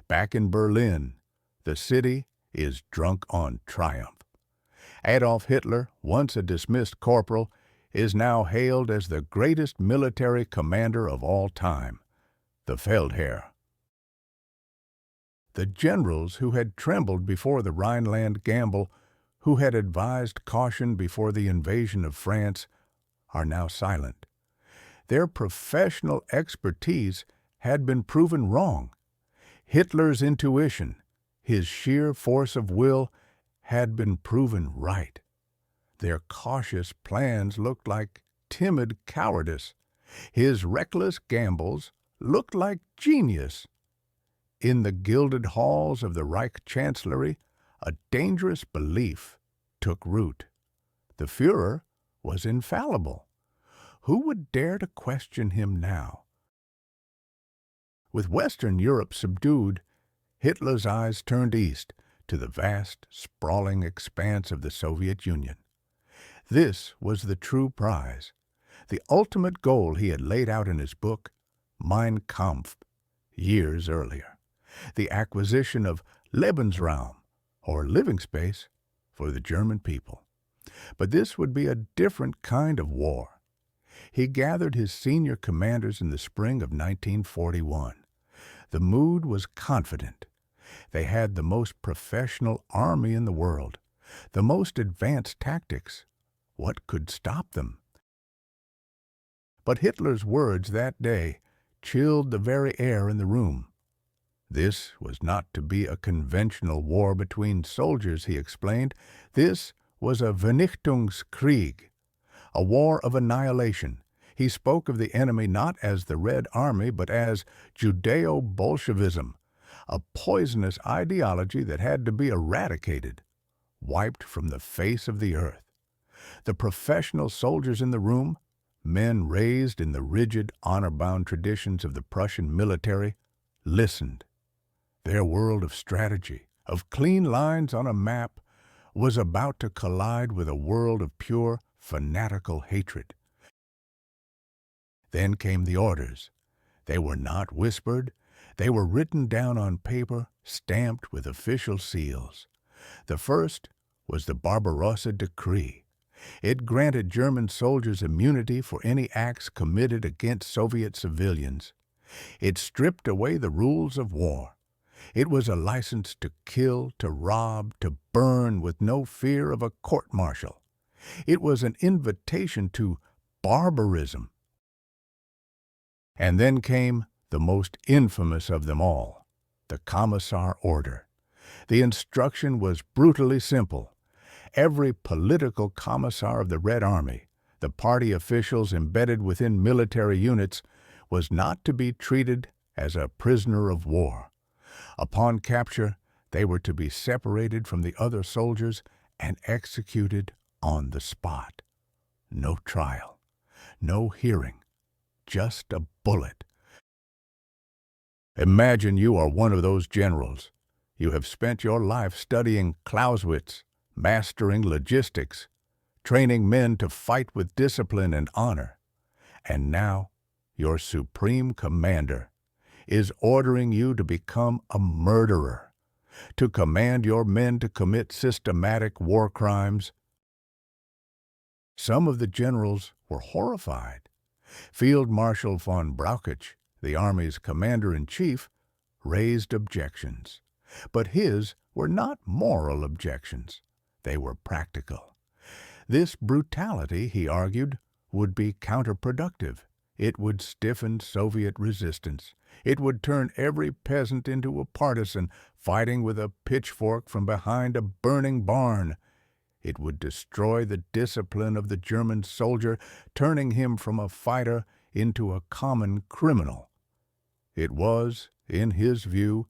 Back in Berlin, the city is drunk on triumph. Adolf Hitler, once a dismissed corporal, is now hailed as the greatest military commander of all time, the Feldherr. The generals who had trembled before the Rhineland gamble, who had advised caution before the invasion of France, are now silent. Their professional expertise had been proven wrong. Hitler's intuition, his sheer force of will, had been proven right. Their cautious plans looked like timid cowardice. His reckless gambles looked like genius. In the gilded halls of the Reich Chancellery, a dangerous belief took root. The Führer was infallible. Who would dare to question him now? With Western Europe subdued, Hitler's eyes turned east to the vast, sprawling expanse of the Soviet Union. This was the true prize, the ultimate goal he had laid out in his book, Mein Kampf, years earlier. The acquisition of Lebensraum, or living space, for the German people. But this would be a different kind of war. He gathered his senior commanders in the spring of 1941. The mood was confident. They had the most professional army in the world, the most advanced tactics. What could stop them? But Hitler's words that day chilled the very air in the room. This was not to be a conventional war between soldiers, he explained. This was a Vernichtungskrieg, a war of annihilation. He spoke of the enemy not as the Red Army, but as Judeo-Bolshevism, a poisonous ideology that had to be eradicated, wiped from the face of the earth. The professional soldiers in the room, men raised in the rigid, honor-bound traditions of the Prussian military, listened. Their world of strategy, of clean lines on a map, was about to collide with a world of pure, fanatical hatred. Then came the orders. They were not whispered. They were written down on paper, stamped with official seals. The first was the Barbarossa Decree. It granted German soldiers immunity for any acts committed against Soviet civilians. It stripped away the rules of war. It was a license to kill, to rob, to burn with no fear of a court-martial. It was an invitation to barbarism. And then came the most infamous of them all, the Commissar Order. The instruction was brutally simple. Every political commissar of the Red Army, the party officials embedded within military units, was not to be treated as a prisoner of war. Upon capture, they were to be separated from the other soldiers and executed on the spot. No trial, no hearing, just a bullet. Imagine you are one of those generals. You have spent your life studying Clausewitz, mastering logistics, training men to fight with discipline and honor. And now, your supreme commander is ordering you to become a murderer, to command your men to commit systematic war crimes. Some of the generals were horrified. Field Marshal von Brauchitsch, the Army's commander-in-chief, raised objections. But his were not moral objections. They were practical. This brutality, he argued, would be counterproductive. It would stiffen Soviet resistance. It would turn every peasant into a partisan, fighting with a pitchfork from behind a burning barn. It would destroy the discipline of the German soldier, turning him from a fighter into a common criminal. It was, in his view,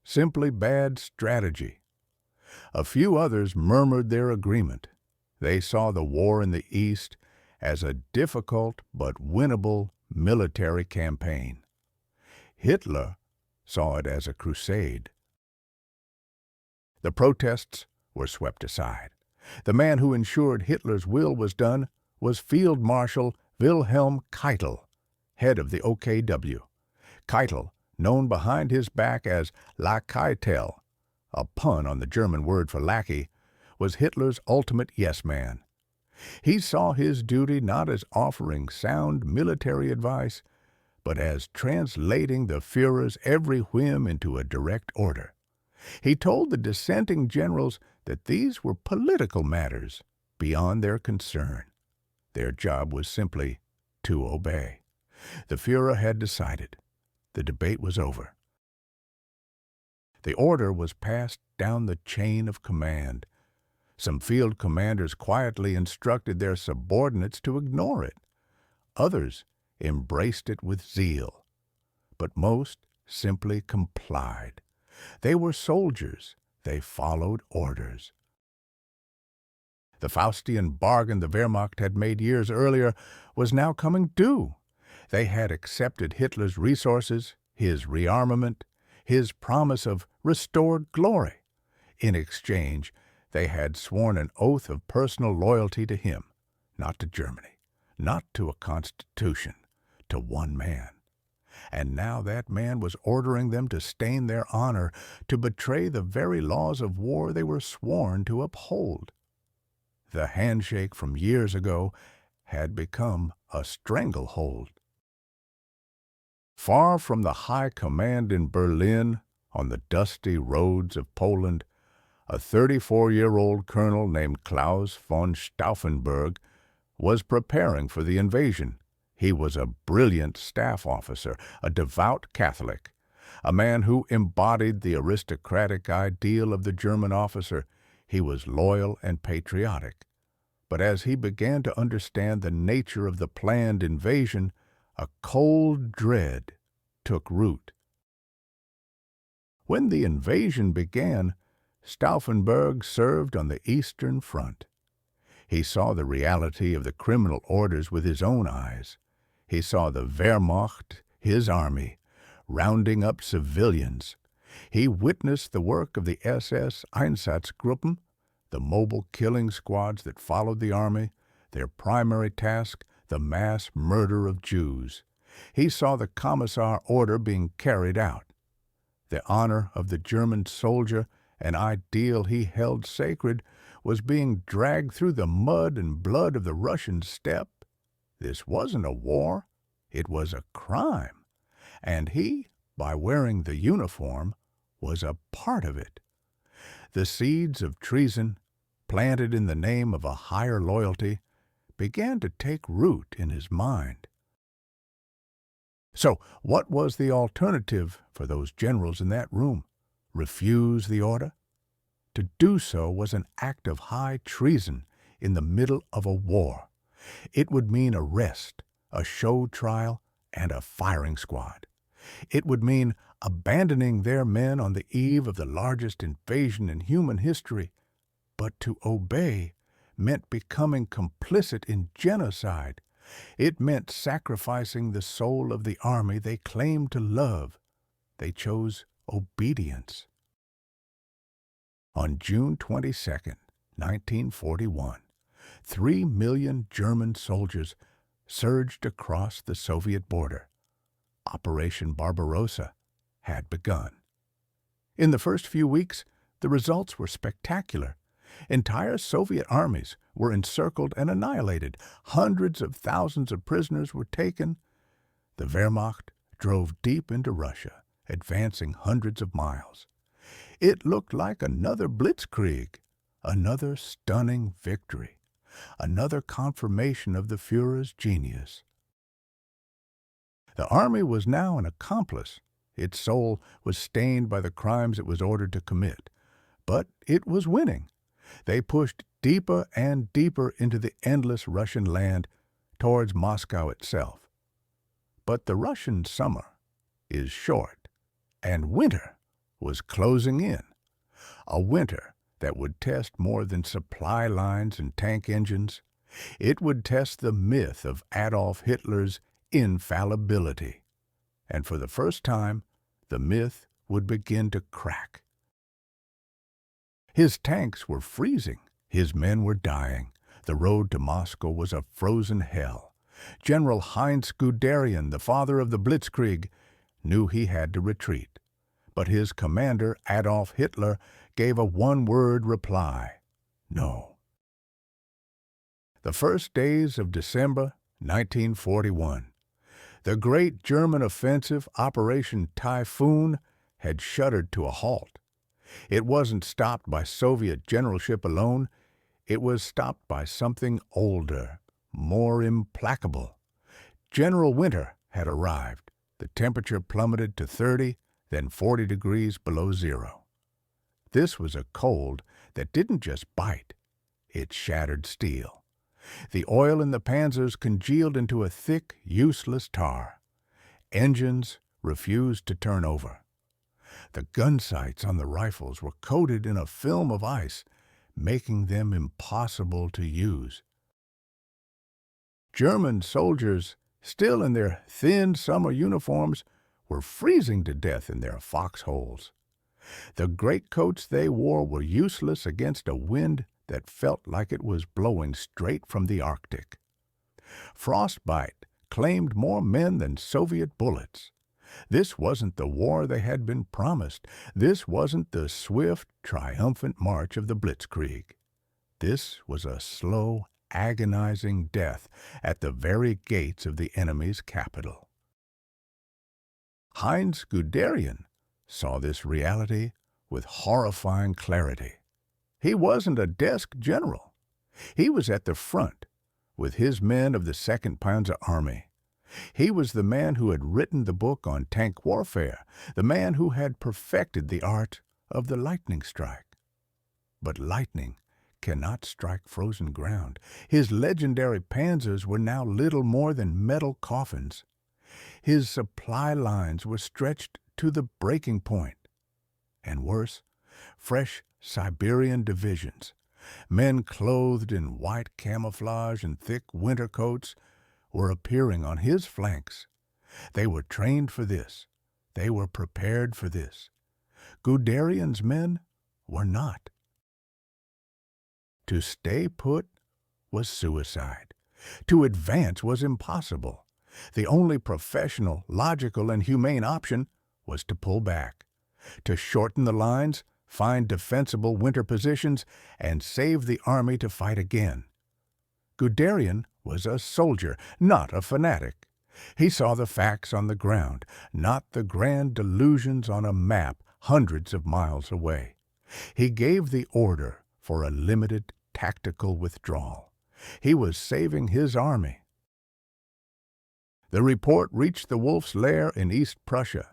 simply bad strategy. A few others murmured their agreement. They saw the war in the East as a difficult but winnable military campaign. Hitler saw it as a crusade. The protests were swept aside. The man who ensured Hitler's will was done was Field Marshal Wilhelm Keitel, head of the OKW. Keitel, known behind his back as La Keitel, a pun on the German word for lackey, was Hitler's ultimate yes-man. He saw his duty not as offering sound military advice, but as translating the Führer's every whim into a direct order. He told the dissenting generals that these were political matters beyond their concern. Their job was simply to obey. The Führer had decided. The debate was over. The order was passed down the chain of command. Some field commanders quietly instructed their subordinates to ignore it. Others embraced it with zeal, but most simply complied. They were soldiers. They followed orders. The Faustian bargain the Wehrmacht had made years earlier was now coming due. They had accepted Hitler's resources, his rearmament, his promise of restored glory. In exchange, they had sworn an oath of personal loyalty to him, not to Germany, not to a constitution, to one man. And now that man was ordering them to stain their honor, to betray the very laws of war they were sworn to uphold. The handshake from years ago had become a stranglehold. Far from the high command in Berlin, on the dusty roads of Poland, a 34-year-old colonel named Klaus von Stauffenberg was preparing for the invasion. He was a brilliant staff officer, a devout Catholic, a man who embodied the aristocratic ideal of the German officer. He was loyal and patriotic. But as he began to understand the nature of the planned invasion, a cold dread took root. When the invasion began, Stauffenberg served on the Eastern Front. He saw the reality of the criminal orders with his own eyes. He saw the Wehrmacht, his army, rounding up civilians. He witnessed the work of the SS Einsatzgruppen, the mobile killing squads that followed the army, their primary task, the mass murder of Jews. He saw the Commissar order being carried out. The honor of the German soldier, an ideal he held sacred, was being dragged through the mud and blood of the Russian steppe. This wasn't a war, it was a crime, and he, by wearing the uniform, was a part of it. The seeds of treason, planted in the name of a higher loyalty, began to take root in his mind. So, what was the alternative for those generals in that room? Refuse the order? To do so was an act of high treason in the middle of a war. It would mean arrest, a show trial, and a firing squad. It would mean abandoning their men on the eve of the largest invasion in human history. But to obey meant becoming complicit in genocide. It meant sacrificing the soul of the army they claimed to love. They chose obedience. On June 22, 1941, 3 million German soldiers surged across the Soviet border. Operation Barbarossa had begun. In the first few weeks, the results were spectacular. Entire Soviet armies were encircled and annihilated. Hundreds of thousands of prisoners were taken. The Wehrmacht drove deep into Russia, advancing hundreds of miles. It looked like another blitzkrieg, another stunning victory, another confirmation of the Führer's genius. The army was now an accomplice. Its soul was stained by the crimes it was ordered to commit. But it was winning. They pushed deeper and deeper into the endless Russian land towards Moscow itself. But the Russian summer is short, and winter was closing in. A winter that would test more than supply lines and tank engines. It would test the myth of Adolf Hitler's infallibility. And for the first time, the myth would begin to crack. His tanks were freezing. His men were dying. The road to Moscow was a frozen hell. General Heinz Guderian, the father of the Blitzkrieg, knew he had to retreat. But his commander, Adolf Hitler, gave a one-word reply: no. The first days of December 1941, the great German offensive, Operation Typhoon, had shuddered to a halt. It wasn't stopped by Soviet generalship alone. It was stopped by something older, more implacable. General Winter had arrived. The temperature plummeted to 30, then 40 degrees below zero. This was a cold that didn't just bite. It shattered steel. The oil in the panzers congealed into a thick, useless tar. Engines refused to turn over. The gun sights on the rifles were coated in a film of ice, making them impossible to use. German soldiers, still in their thin summer uniforms, were freezing to death in their foxholes. The greatcoats they wore were useless against a wind that felt like it was blowing straight from the Arctic. Frostbite claimed more men than Soviet bullets. This wasn't the war they had been promised. This wasn't the swift, triumphant march of the Blitzkrieg. This was a slow, agonizing death at the very gates of the enemy's capital. Heinz Guderian saw this reality with horrifying clarity. He wasn't a desk general. He was at the front with his men of the 2nd Panzer Army. He was the man who had written the book on tank warfare, the man who had perfected the art of the lightning strike. But lightning cannot strike frozen ground. His legendary panzers were now little more than metal coffins. His supply lines were stretched to the breaking point. And worse, fresh Siberian divisions, men clothed in white camouflage and thick winter coats, were appearing on his flanks. They were trained for this. They were prepared for this. Guderian's men were not. To stay put was suicide. To advance was impossible. The only professional, logical, and humane option was to pull back, to shorten the lines, find defensible winter positions, and save the army to fight again. Guderian was a soldier, not a fanatic. He saw the facts on the ground, not the grand delusions on a map hundreds of miles away. He gave the order for a limited tactical withdrawal. He was saving his army. The report reached the Wolf's Lair in East Prussia.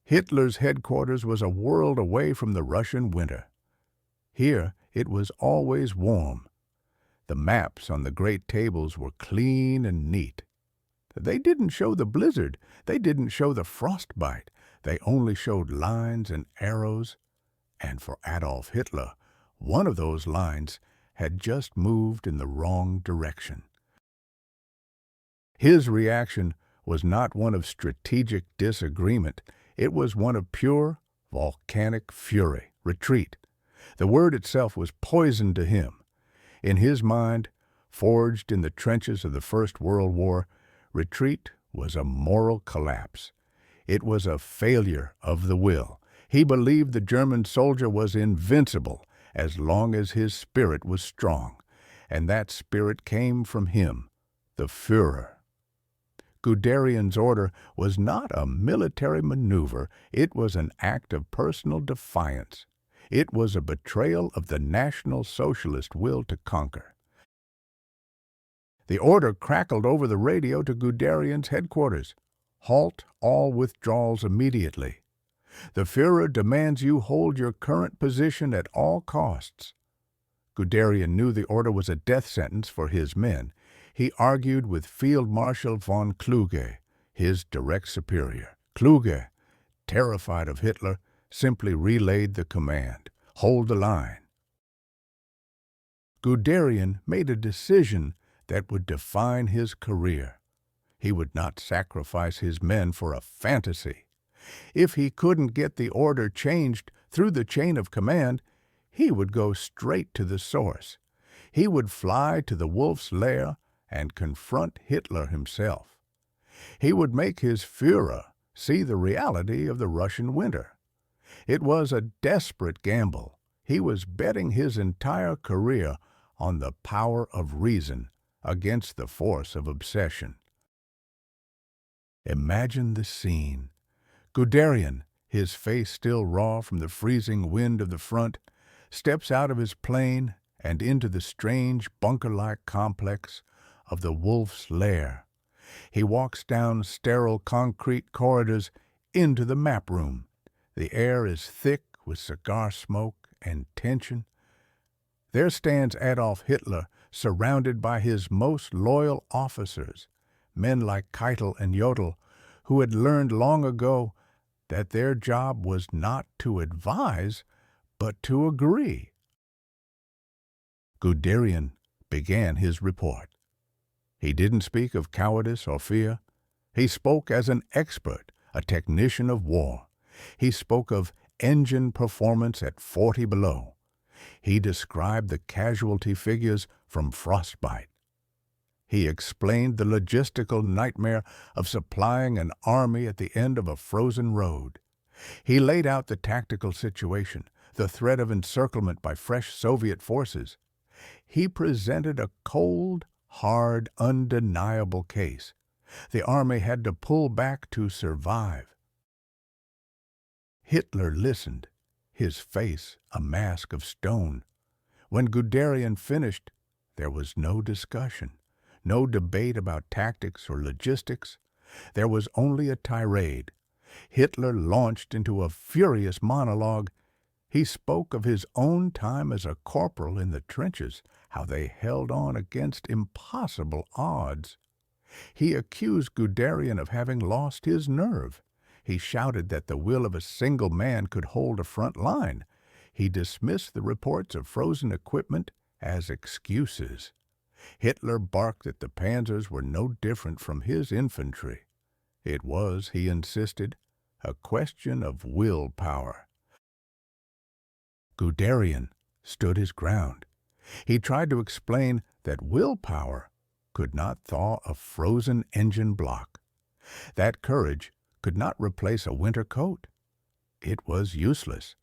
Hitler's headquarters was a world away from the Russian winter. Here it was always warm. The maps on the great tables were clean and neat. They didn't show the blizzard. They didn't show the frostbite. They only showed lines and arrows. And for Adolf Hitler, one of those lines had just moved in the wrong direction. His reaction was not one of strategic disagreement. It was one of pure, volcanic fury, retreat. The word itself was poison to him. In his mind, forged in the trenches of the First World War, retreat was a moral collapse. It was a failure of the will. He believed the German soldier was invincible as long as his spirit was strong, and that spirit came from him, the Führer. Guderian's order was not a military maneuver. It was an act of personal defiance. It was a betrayal of the National Socialist will to conquer. The order crackled over the radio to Guderian's headquarters. Halt all withdrawals immediately. The Führer demands you hold your current position at all costs. Guderian knew the order was a death sentence for his men. He argued with Field Marshal von Kluge, His direct superior, Kluge, terrified of Hitler, simply relayed the command, "Hold the line." Guderian made a decision that would define his career. He would not sacrifice his men for a fantasy. If he couldn't get the order changed through the chain of command, he would go straight to the source. He would fly to the wolf's lair and confront Hitler himself. He would make his Führer see the reality of the Russian winter. It was a desperate gamble. He was betting his entire career on the power of reason against the force of obsession. Imagine the scene. Guderian, his face still raw from the freezing wind of the front, steps out of his plane and into the strange bunker-like complex of the wolf's lair. He walks down sterile concrete corridors into the map room. The air is thick with cigar smoke and tension. There stands Adolf Hitler, surrounded by his most loyal officers, men like Keitel and Jodl, who had learned long ago that their job was not to advise, but to agree. Guderian began his report. He didn't speak of cowardice or fear. He spoke as an expert, a technician of war. He spoke of engine performance at 40 below. He described the casualty figures from frostbite. He explained the logistical nightmare of supplying an army at the end of a frozen road. He laid out the tactical situation, the threat of encirclement by fresh Soviet forces. He presented a cold, hard, undeniable case. The army had to pull back to survive. Hitler listened, his face a mask of stone. When Guderian finished, there was no discussion, no debate about tactics or logistics. There was only a tirade. Hitler launched into a furious monologue. He spoke of his own time as a corporal in the trenches, how they held on against impossible odds. He accused Guderian of having lost his nerve. He shouted that the will of a single man could hold a front line. He dismissed the reports of frozen equipment as excuses. Hitler barked that the panzers were no different from his infantry. It was, he insisted, a question of willpower. Guderian stood his ground. He tried to explain that willpower could not thaw a frozen engine block. That courage could not replace a winter coat. It was useless.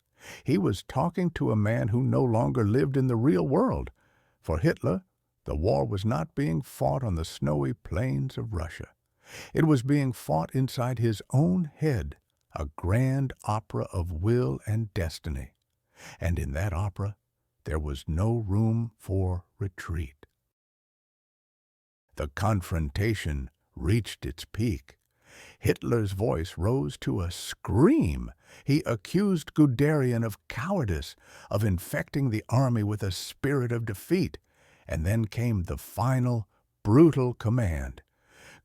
He was talking to a man who no longer lived in the real world. For Hitler, the war was not being fought on the snowy plains of Russia. It was being fought inside his own head, a grand opera of will and destiny. And in that opera, there was no room for retreat. The confrontation reached its peak. Hitler's voice rose to a scream. He accused Guderian of cowardice, of infecting the army with a spirit of defeat. And then came the final, brutal command.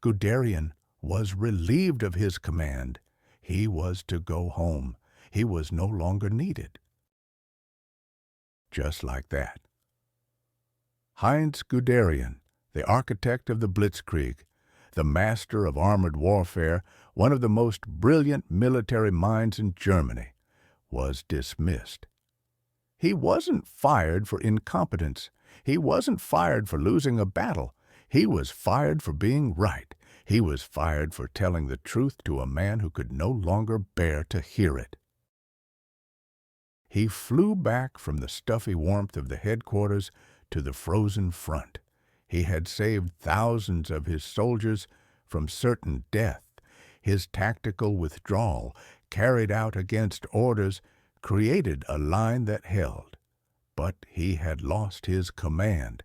Guderian was relieved of his command. He was to go home. He was no longer needed. Just like that. Heinz Guderian, the architect of the Blitzkrieg, the master of armored warfare, one of the most brilliant military minds in Germany, was dismissed. He wasn't fired for incompetence. He wasn't fired for losing a battle. He was fired for being right. He was fired for telling the truth to a man who could no longer bear to hear it. He flew back from the stuffy warmth of the headquarters to the frozen front. He had saved thousands of his soldiers from certain death. His tactical withdrawal, carried out against orders, created a line that held. But he had lost his command.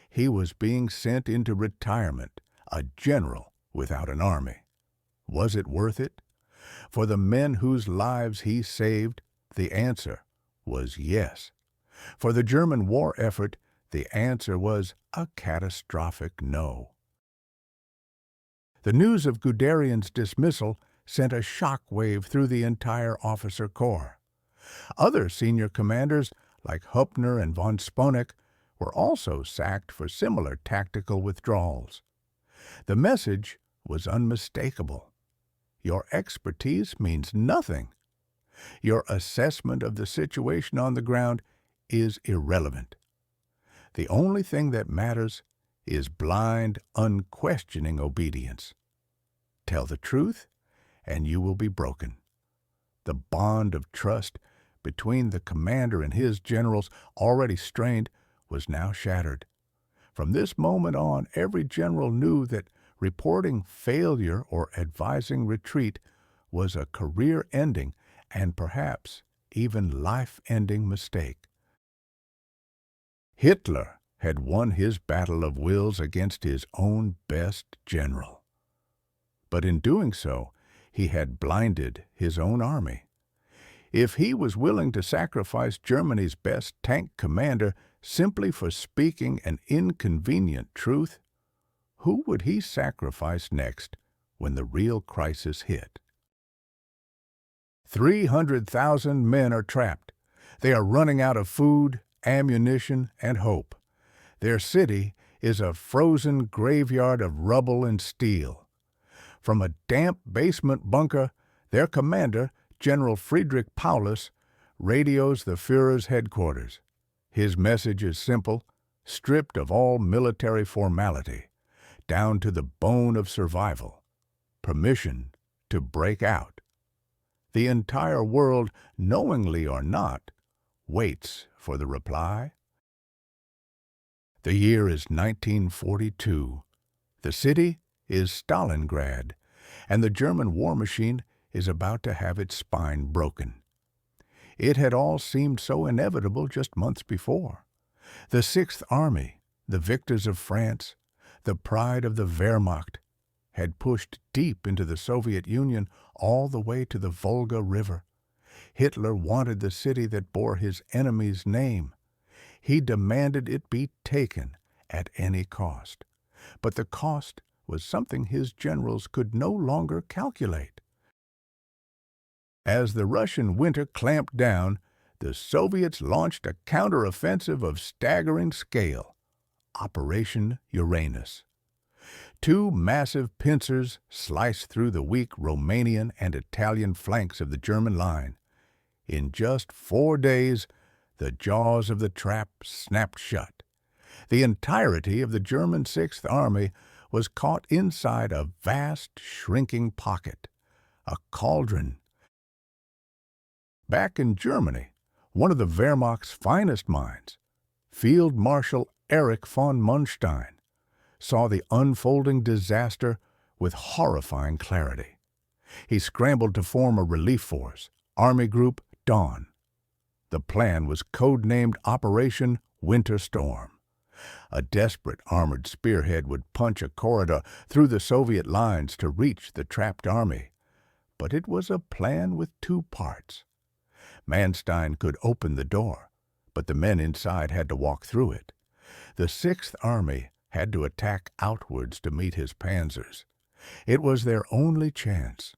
He was being sent into retirement, a general without an army. Was it worth it? For the men whose lives he saved, the answer was yes. For the German war effort, the answer was a catastrophic no. The news of Guderian's dismissal sent a shock wave through the entire officer corps. Other senior commanders, like Huppner and von Sponeck, were also sacked for similar tactical withdrawals. The message was unmistakable. Your expertise means nothing. Your assessment of the situation on the ground is irrelevant. The only thing that matters is blind, unquestioning obedience. Tell the truth, and you will be broken. The bond of trust between the commander and his generals, already strained, was now shattered. From this moment on, every general knew that reporting failure or advising retreat was a career-ending and perhaps even life-ending mistake. Hitler had won his battle of wills against his own best general. But in doing so, he had blinded his own army. If he was willing to sacrifice Germany's best tank commander simply for speaking an inconvenient truth, who would he sacrifice next when the real crisis hit? 300,000 men are trapped. They are running out of food, ammunition, and hope. Their city is a frozen graveyard of rubble and steel. From a damp basement bunker, their commander, General Friedrich Paulus, radios the Führer's headquarters. His message is simple, stripped of all military formality, down to the bone of survival: permission to break out. The entire world, knowingly or not, waits for the reply. The year is 1942. The city is Stalingrad, and the German war machine is about to have its spine broken. It had all seemed so inevitable just months before. The Sixth Army, the victors of France, the pride of the Wehrmacht, had pushed deep into the Soviet Union all the way to the Volga River. Hitler wanted the city that bore his enemy's name. He demanded it be taken at any cost. But the cost was something his generals could no longer calculate. As the Russian winter clamped down, the Soviets launched a counteroffensive of staggering scale, Operation Uranus. 2 massive pincers sliced through the weak Romanian and Italian flanks of the German line. In just 4 days, the jaws of the trap snapped shut. The entirety of the German Sixth Army was caught inside a vast, shrinking pocket, a cauldron. Back in Germany, one of the Wehrmacht's finest minds, Field Marshal Erich von Manstein, saw the unfolding disaster with horrifying clarity. He scrambled to form a relief force, Army Group Dawn. The plan was codenamed Operation Winter Storm. A desperate armored spearhead would punch a corridor through the Soviet lines to reach the trapped army. But it was a plan with 2 parts. Manstein could open the door, but the men inside had to walk through it. The Sixth Army had to attack outwards to meet his panzers. It was their only chance.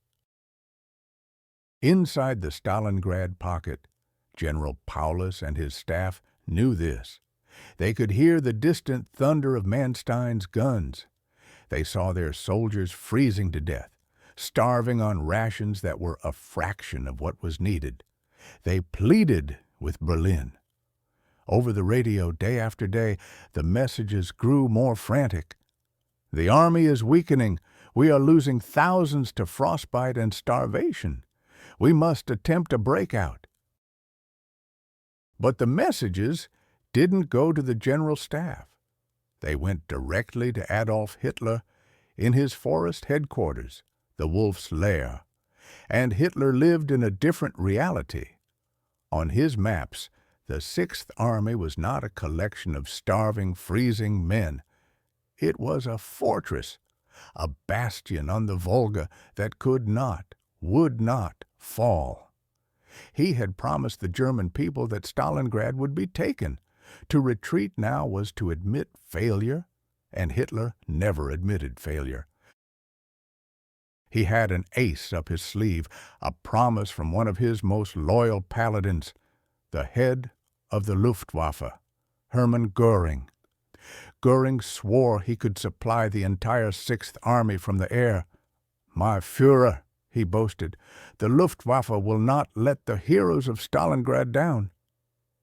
Inside the Stalingrad pocket, General Paulus and his staff knew this. They could hear the distant thunder of Manstein's guns. They saw their soldiers freezing to death, starving on rations that were a fraction of what was needed. They pleaded with Berlin. Over the radio, day after day, the messages grew more frantic. The army is weakening. We are losing thousands to frostbite and starvation. We must attempt a breakout. But the messages didn't go to the general staff. They went directly to Adolf Hitler in his forest headquarters, the Wolf's Lair. And Hitler lived in a different reality. On his maps, the Sixth Army was not a collection of starving, freezing men. It was a fortress, a bastion on the Volga that could not, would not fall. He had promised the German people that Stalingrad would be taken. To retreat now was to admit failure, and Hitler never admitted failure. He had an ace up his sleeve, a promise from one of his most loyal paladins, the head of the Luftwaffe, Hermann Göring. Göring swore he could supply the entire Sixth Army from the air. "My Führer," he boasted, "the Luftwaffe will not let the heroes of Stalingrad down."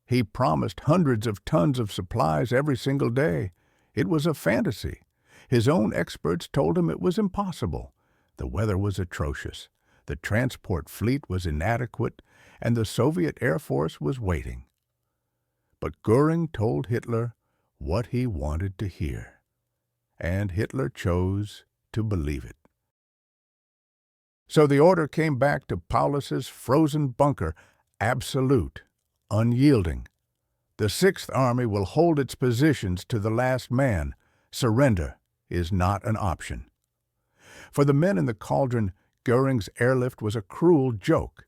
He promised hundreds of tons of supplies every single day. It was a fantasy. His own experts told him it was impossible. The weather was atrocious. The transport fleet was inadequate, and the Soviet Air Force was waiting. But Göring told Hitler what he wanted to hear, and Hitler chose to believe it. So the order came back to Paulus's frozen bunker, absolute, unyielding. The Sixth Army will hold its positions to the last man. Surrender is not an option. For the men in the cauldron, Göring's airlift was a cruel joke.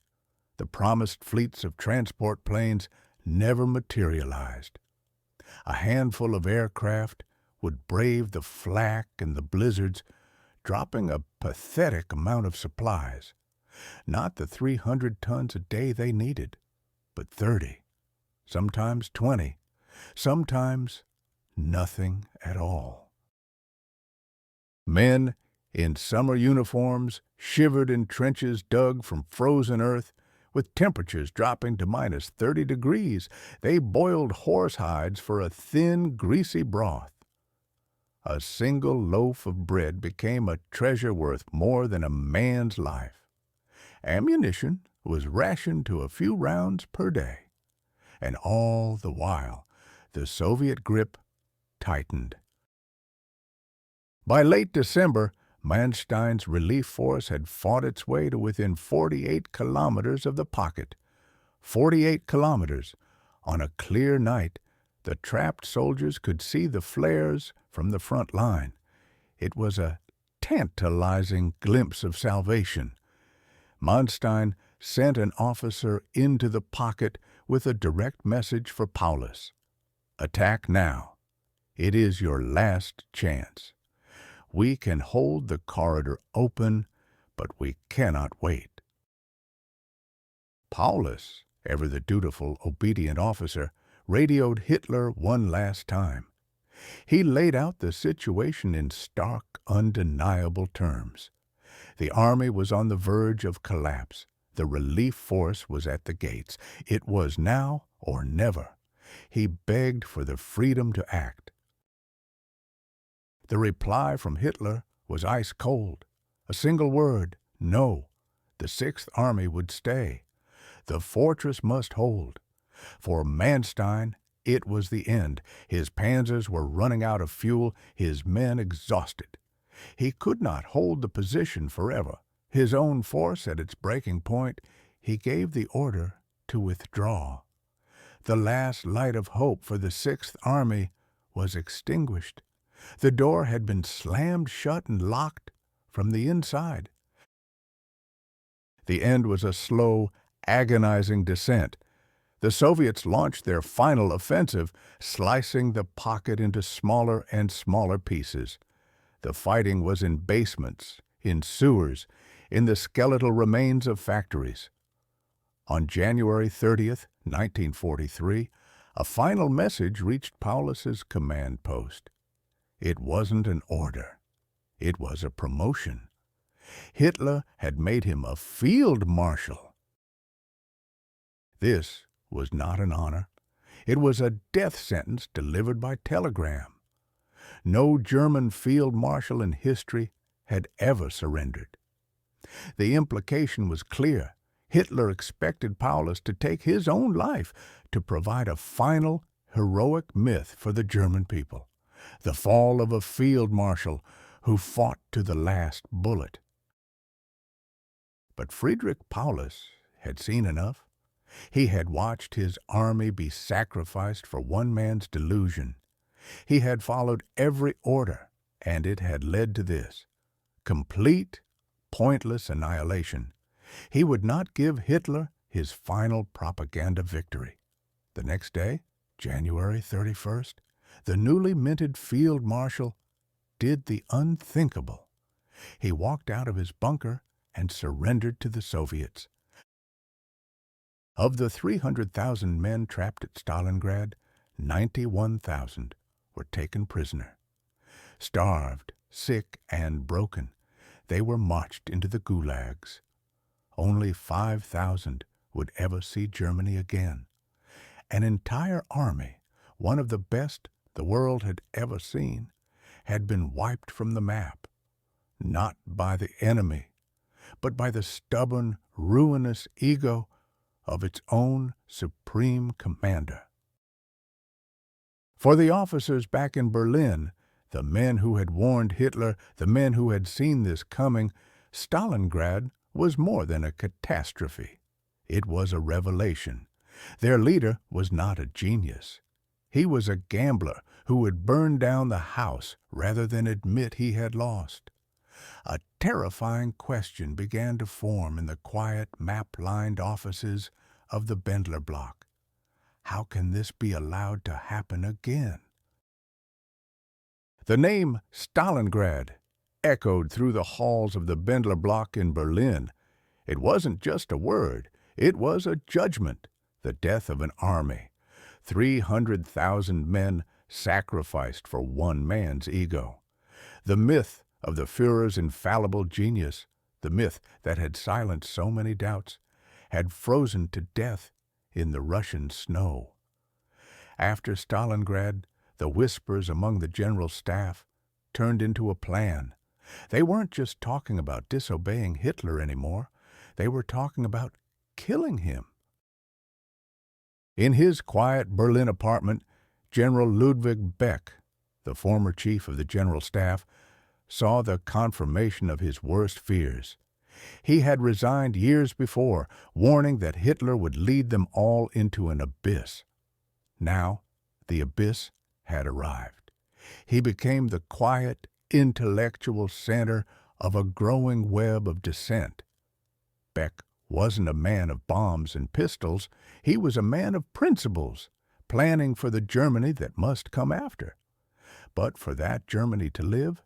The promised fleets of transport planes never materialized. A handful of aircraft would brave the flak and the blizzards, dropping a pathetic amount of supplies. Not the 300 tons a day they needed, but 30, sometimes 20, sometimes nothing at all. Men in summer uniforms shivered in trenches dug from frozen earth. With temperatures dropping to minus 30 degrees, they boiled horse hides for a thin, greasy broth. A single loaf of bread became a treasure worth more than a man's life. Ammunition was rationed to a few rounds per day. And all the while, the Soviet grip tightened. By late December, Manstein's relief force had fought its way to within 48 kilometers of the pocket. 48 kilometers. On a clear night, the trapped soldiers could see the flares from the front line. It was a tantalizing glimpse of salvation. Manstein sent an officer into the pocket with a direct message for Paulus. "Attack now. It is your last chance. We can hold the corridor open, but we cannot wait." Paulus, ever the dutiful, obedient officer, radioed Hitler one last time. He laid out the situation in stark, undeniable terms. The army was on the verge of collapse. The relief force was at the gates. It was now or never. He begged for the freedom to act. The reply from Hitler was ice cold. A single word, no. The Sixth Army would stay. The fortress must hold. For Manstein, it was the end. His panzers were running out of fuel, his men exhausted. He could not hold the position forever. His own force at its breaking point, he gave the order to withdraw. The last light of hope for the Sixth Army was extinguished. The door had been slammed shut and locked from the inside. The end was a slow, agonizing descent. The Soviets launched their final offensive, slicing the pocket into smaller and smaller pieces. The fighting was in basements, in sewers, in the skeletal remains of factories. On January 30th, 1943, a final message reached Paulus's command post. It wasn't an order. It was a promotion. Hitler had made him a field marshal. This was not an honor. It was a death sentence delivered by telegram. No German field marshal in history had ever surrendered. The implication was clear. Hitler expected Paulus to take his own life to provide a final, heroic myth for the German people. The fall of a field marshal who fought to the last bullet. But Friedrich Paulus had seen enough. He had watched his army be sacrificed for one man's delusion. He had followed every order, and it had led to this: complete, pointless annihilation. He would not give Hitler his final propaganda victory. The next day, January 31st, the newly minted field marshal did the unthinkable. He walked out of his bunker and surrendered to the Soviets. Of the 300,000 men trapped at Stalingrad, 91,000 were taken prisoner. Starved, sick, and broken, they were marched into the gulags. Only 5,000 would ever see Germany again. An entire army, one of the best the world had ever seen, had been wiped from the map, not by the enemy, but by the stubborn, ruinous ego of its own supreme commander. For the officers back in Berlin, the men who had warned Hitler, the men who had seen this coming, Stalingrad was more than a catastrophe. It was a revelation. Their leader was not a genius. He was a gambler who would burn down the house rather than admit he had lost. A terrifying question began to form in the quiet, map-lined offices of the Bendler block. How can this be allowed to happen again? The name Stalingrad echoed through the halls of the Bendler block in Berlin. It wasn't just a word, it was a judgment, the death of an army. 300,000 men sacrificed for one man's ego. The myth of the Führer's infallible genius, the myth that had silenced so many doubts, had frozen to death in the Russian snow. After Stalingrad, the whispers among the general staff turned into a plan. They weren't just talking about disobeying Hitler anymore. They were talking about killing him. In his quiet Berlin apartment, General Ludwig Beck, the former chief of the General Staff, saw the confirmation of his worst fears. He had resigned years before, warning that Hitler would lead them all into an abyss. Now, the abyss had arrived. He became the quiet, intellectual center of a growing web of dissent. Beck wasn't a man of bombs and pistols. He was a man of principles, planning for the Germany that must come after. But for that Germany to live,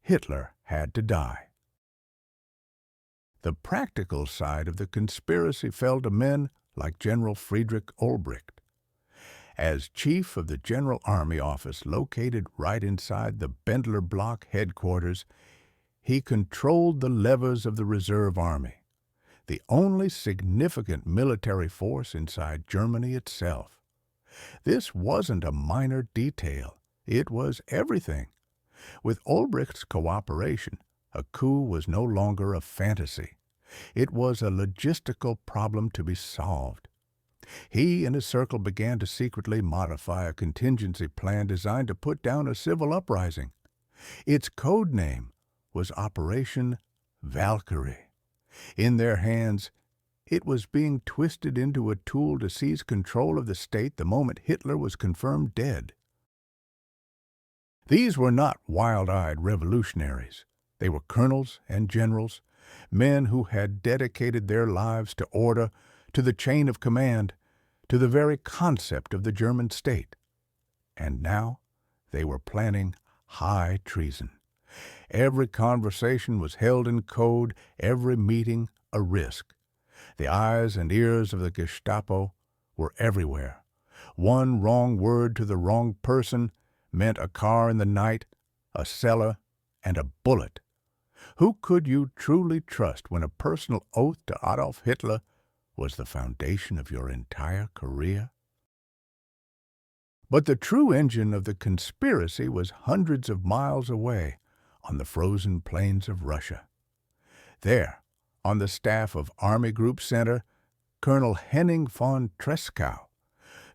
Hitler had to die. The practical side of the conspiracy fell to men like General Friedrich Olbricht. As chief of the General Army Office located right inside the Bendler Block headquarters, he controlled the levers of the Reserve Army, the only significant military force inside Germany itself. This wasn't a minor detail. It was everything. With Olbricht's cooperation, a coup was no longer a fantasy. It was a logistical problem to be solved. He and his circle began to secretly modify a contingency plan designed to put down a civil uprising. Its code name was Operation Valkyrie. In their hands, it was being twisted into a tool to seize control of the state the moment Hitler was confirmed dead. These were not wild-eyed revolutionaries. They were colonels and generals, men who had dedicated their lives to order, to the chain of command, to the very concept of the German state. And now they were planning high treason. Every conversation was held in code, every meeting a risk. The eyes and ears of the Gestapo were everywhere. One wrong word to the wrong person meant a car in the night, a cellar, and a bullet. Who could you truly trust when a personal oath to Adolf Hitler was the foundation of your entire career? But the true engine of the conspiracy was hundreds of miles away on the frozen plains of Russia. There, on the staff of Army Group Center, Colonel Henning von Tresckow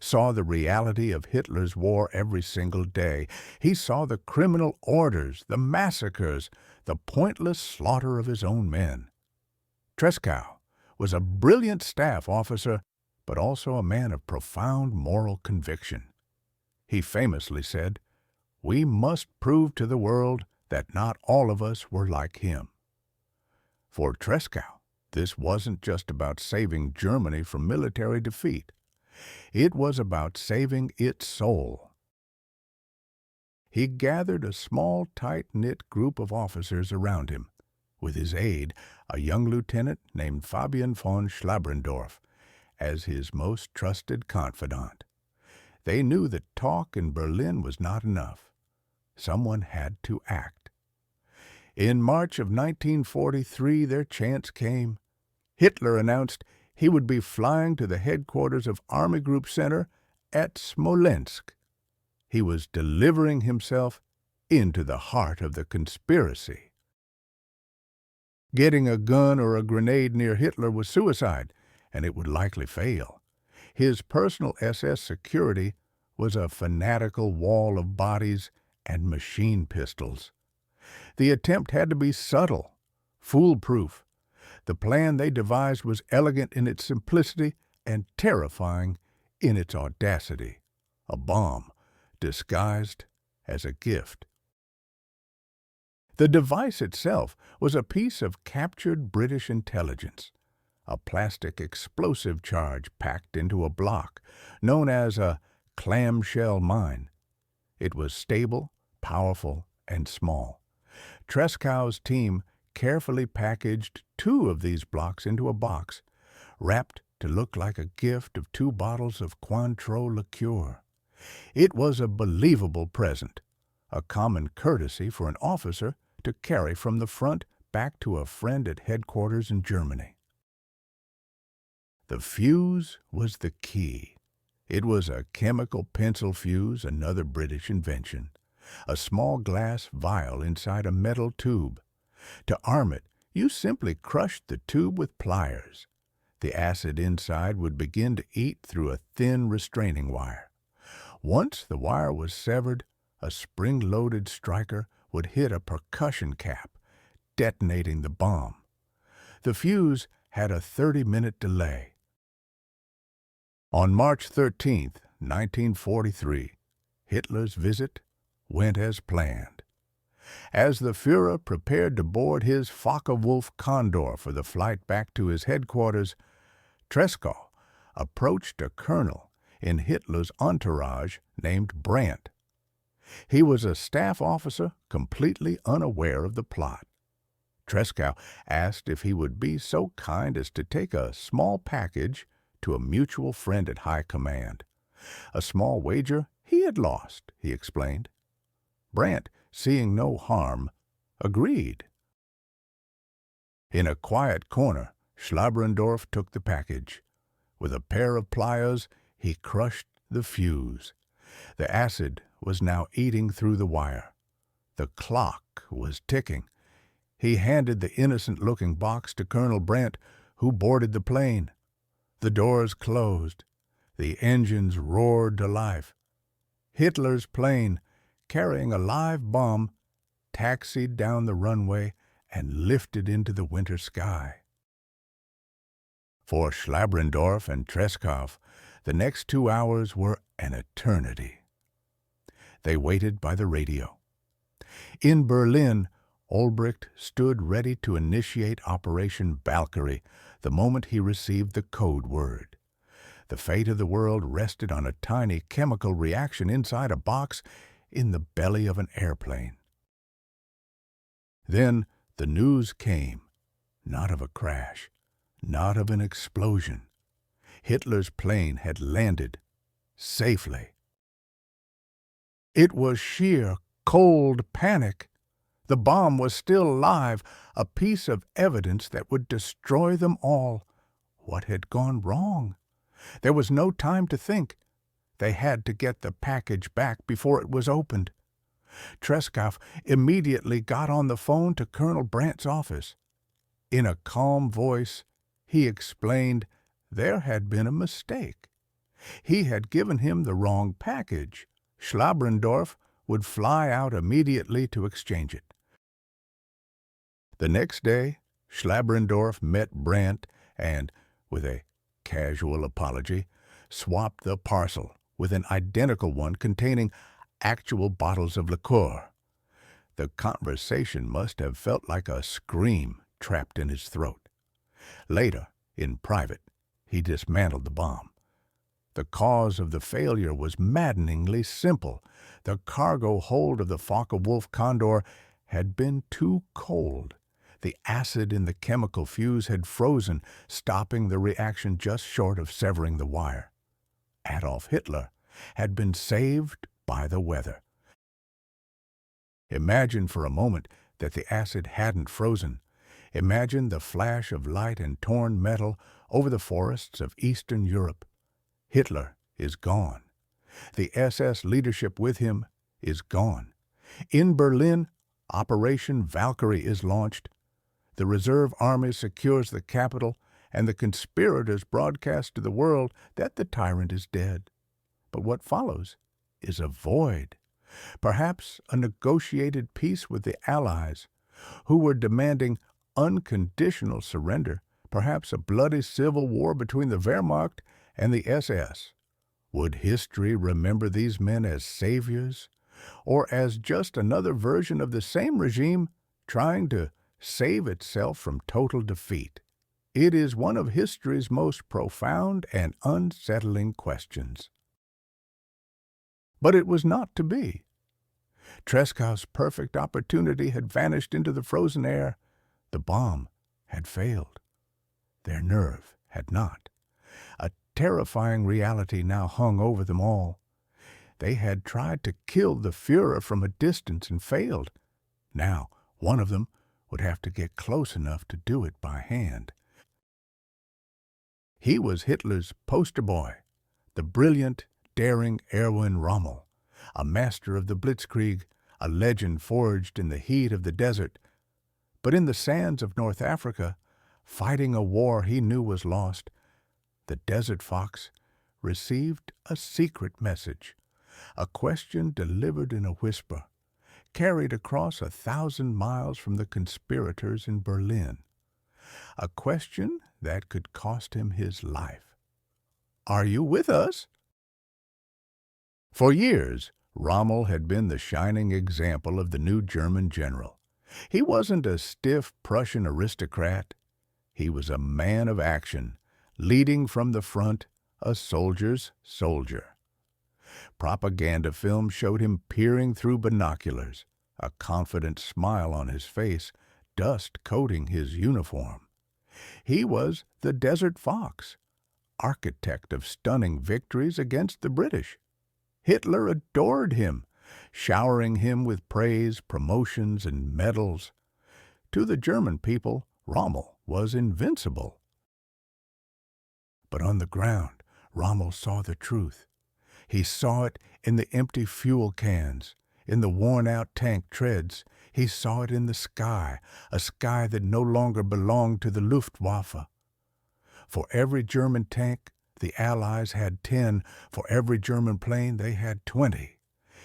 saw the reality of Hitler's war every single day. He saw the criminal orders, the massacres, the pointless slaughter of his own men. Tresckow was a brilliant staff officer, but also a man of profound moral conviction. He famously said, "We must prove to the world that not all of us were like him." For Tresckow, this wasn't just about saving Germany from military defeat. It was about saving its soul. He gathered a small, tight-knit group of officers around him, with his aide, a young lieutenant named Fabian von Schlabrendorf, as his most trusted confidant. They knew that talk in Berlin was not enough. Someone had to act. In March of 1943, their chance came. Hitler announced he would be flying to the headquarters of Army Group Center at Smolensk. He was delivering himself into the heart of the conspiracy. Getting a gun or a grenade near Hitler was suicide, and it would likely fail. His personal SS security was a fanatical wall of bodies and machine pistols. The attempt had to be subtle, foolproof. The plan they devised was elegant in its simplicity and terrifying in its audacity. A bomb disguised as a gift. The device itself was a piece of captured British intelligence, a plastic explosive charge packed into a block, known as a clamshell mine. It was stable, powerful, and small. Treskow's team carefully packaged 2 of these blocks into a box, wrapped to look like a gift of 2 bottles of Cointreau liqueur. It was a believable present, a common courtesy for an officer to carry from the front back to a friend at headquarters in Germany. The fuse was the key. It was a chemical pencil fuse, another British invention, a small glass vial inside a metal tube. To arm it, you simply crushed the tube with pliers. The acid inside would begin to eat through a thin restraining wire. Once the wire was severed, a spring-loaded striker would hit a percussion cap, detonating the bomb. The fuse had a 30-minute delay. On March 13, 1943, Hitler's visit went as planned. As the Führer prepared to board his Focke-Wulf Condor for the flight back to his headquarters, Treskow approached a colonel in Hitler's entourage named Brandt. He was a staff officer completely unaware of the plot. Treskow asked if he would be so kind as to take a small package to a mutual friend at high command. A small wager he had lost, he explained. Brandt, seeing no harm, agreed. In a quiet corner, Schlabrendorf took the package. With a pair of pliers, he crushed the fuse. The acid was now eating through the wire. The clock was ticking. He handed the innocent-looking box to Colonel Brandt, who boarded the plane. The doors closed. The engines roared to life. Hitler's plane, carrying a live bomb, taxied down the runway and lifted into the winter sky. For Schlabrendorf and Treskow, the next 2 hours were an eternity. They waited by the radio. In Berlin, Olbricht stood ready to initiate Operation Valkyrie the moment he received the code word. The fate of the world rested on a tiny chemical reaction inside a box in the belly of an airplane. Then the news came, not of a crash, not of an explosion. Hitler's plane had landed safely. It was sheer, cold panic. The bomb was still alive, a piece of evidence that would destroy them all. What had gone wrong? There was no time to think. They had to get the package back before it was opened. Treskow immediately got on the phone to Colonel Brandt's office. In a calm voice, he explained there had been a mistake. He had given him the wrong package. Schlabrendorf would fly out immediately to exchange it. The next day, Schlabrendorf met Brandt and, with a casual apology, swapped the parcel with an identical one containing actual bottles of liqueur. The conversation must have felt like a scream trapped in his throat. Later, in private, he dismantled the bomb. The cause of the failure was maddeningly simple. The cargo hold of the Focke-Wulf Condor had been too cold. The acid in the chemical fuse had frozen, stopping the reaction just short of severing the wire. Adolf Hitler had been saved by the weather. Imagine for a moment that the acid hadn't frozen. Imagine the flash of light and torn metal over the forests of Eastern Europe. Hitler is gone. The SS leadership with him is gone. In Berlin, Operation Valkyrie is launched. The reserve army secures the capital, and the conspirators broadcast to the world that the tyrant is dead. But what follows is a void. Perhaps a negotiated peace with the Allies, who were demanding unconditional surrender, perhaps a bloody civil war between the Wehrmacht and the SS. Would history remember these men as saviors, or as just another version of the same regime trying to save itself from total defeat? It is one of history's most profound and unsettling questions. But it was not to be. Trescow's perfect opportunity had vanished into the frozen air. The bomb had failed. Their nerve had not. A terrifying reality now hung over them all. They had tried to kill the Führer from a distance and failed. Now, one of them would have to get close enough to do it by hand. He was Hitler's poster boy, the brilliant, daring Erwin Rommel, a master of the Blitzkrieg, a legend forged in the heat of the desert. But in the sands of North Africa, fighting a war he knew was lost, the Desert Fox received a secret message, a question delivered in a whisper, carried across 1,000 miles from the conspirators in Berlin. A question that could cost him his life. Are you with us? For years, Rommel had been the shining example of the new German general. He wasn't a stiff Prussian aristocrat. He was a man of action, leading from the front, a soldier's soldier. Propaganda films showed him peering through binoculars, a confident smile on his face, dust coating his uniform. He was the Desert Fox, architect of stunning victories against the British. Hitler adored him, showering him with praise, promotions, and medals. To the German people, Rommel was invincible. But on the ground, Rommel saw the truth. He saw it in the empty fuel cans, in the worn-out tank treads. He saw it in the sky, a sky that no longer belonged to the Luftwaffe. For every German tank, the Allies had 10. For every German plane, they had 20.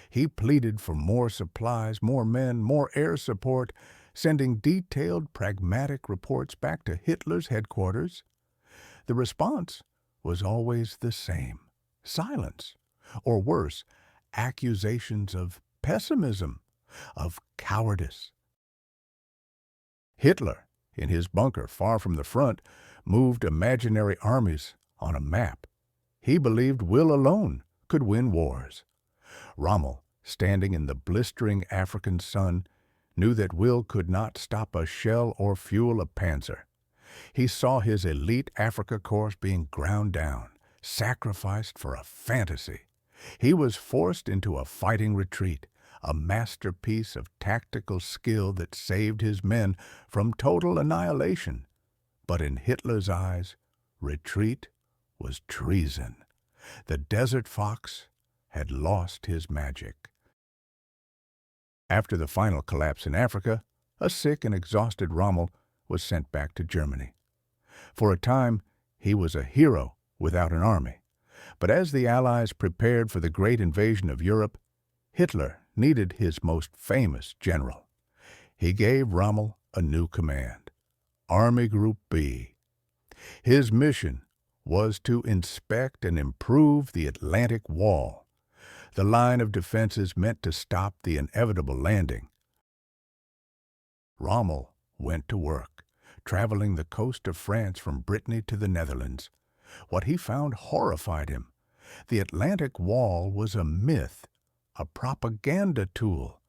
He pleaded for more supplies, more men, more air support, sending detailed, pragmatic reports back to Hitler's headquarters. The response was always the same: silence, or worse, accusations of pessimism, of cowardice. Hitler, in his bunker far from the front, moved imaginary armies on a map. He believed will alone could win wars. Rommel, standing in the blistering African sun, knew that will could not stop a shell or fuel a panzer. He saw his elite Africa Corps being ground down, sacrificed for a fantasy. He was forced into a fighting retreat, a masterpiece of tactical skill that saved his men from total annihilation. But in Hitler's eyes, retreat was treason. The Desert Fox had lost his magic. After the final collapse in Africa, a sick and exhausted Rommel was sent back to Germany. For a time, he was a hero without an army. But as the Allies prepared for the great invasion of Europe, Hitler needed his most famous general. He gave Rommel a new command, Army Group B. His mission was to inspect and improve the Atlantic Wall, the line of defenses meant to stop the inevitable landing. Rommel went to work, traveling the coast of France from Brittany to the Netherlands. What he found horrified him. The Atlantic Wall was a myth, a propaganda tool.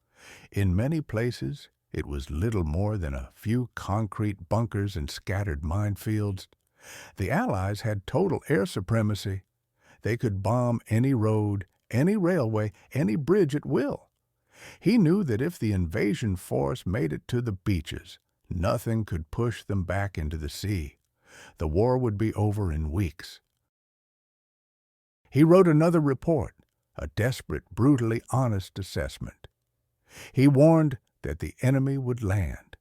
In many places, It was little more than a few concrete bunkers and scattered minefields. The Allies had total air supremacy. They could bomb any road, any railway, any bridge at will. He knew that if the invasion force made it to the beaches, nothing could push them back into the sea. The war would be over in weeks. He wrote another report, a desperate, brutally honest assessment. He warned that the enemy would land,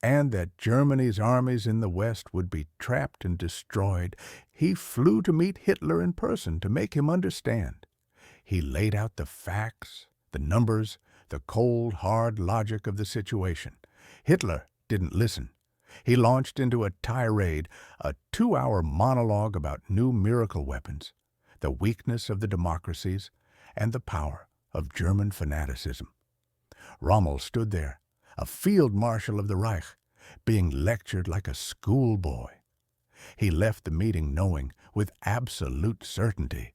and that Germany's armies in the West would be trapped and destroyed. He flew to meet Hitler in person to make him understand. He laid out the facts, the numbers, the cold, hard logic of the situation. Hitler didn't listen. He launched into a tirade, a 2-hour monologue about new miracle weapons, the weakness of the democracies, and the power of German fanaticism. Rommel stood there, a field marshal of the Reich, being lectured like a schoolboy. He left the meeting knowing, with absolute certainty,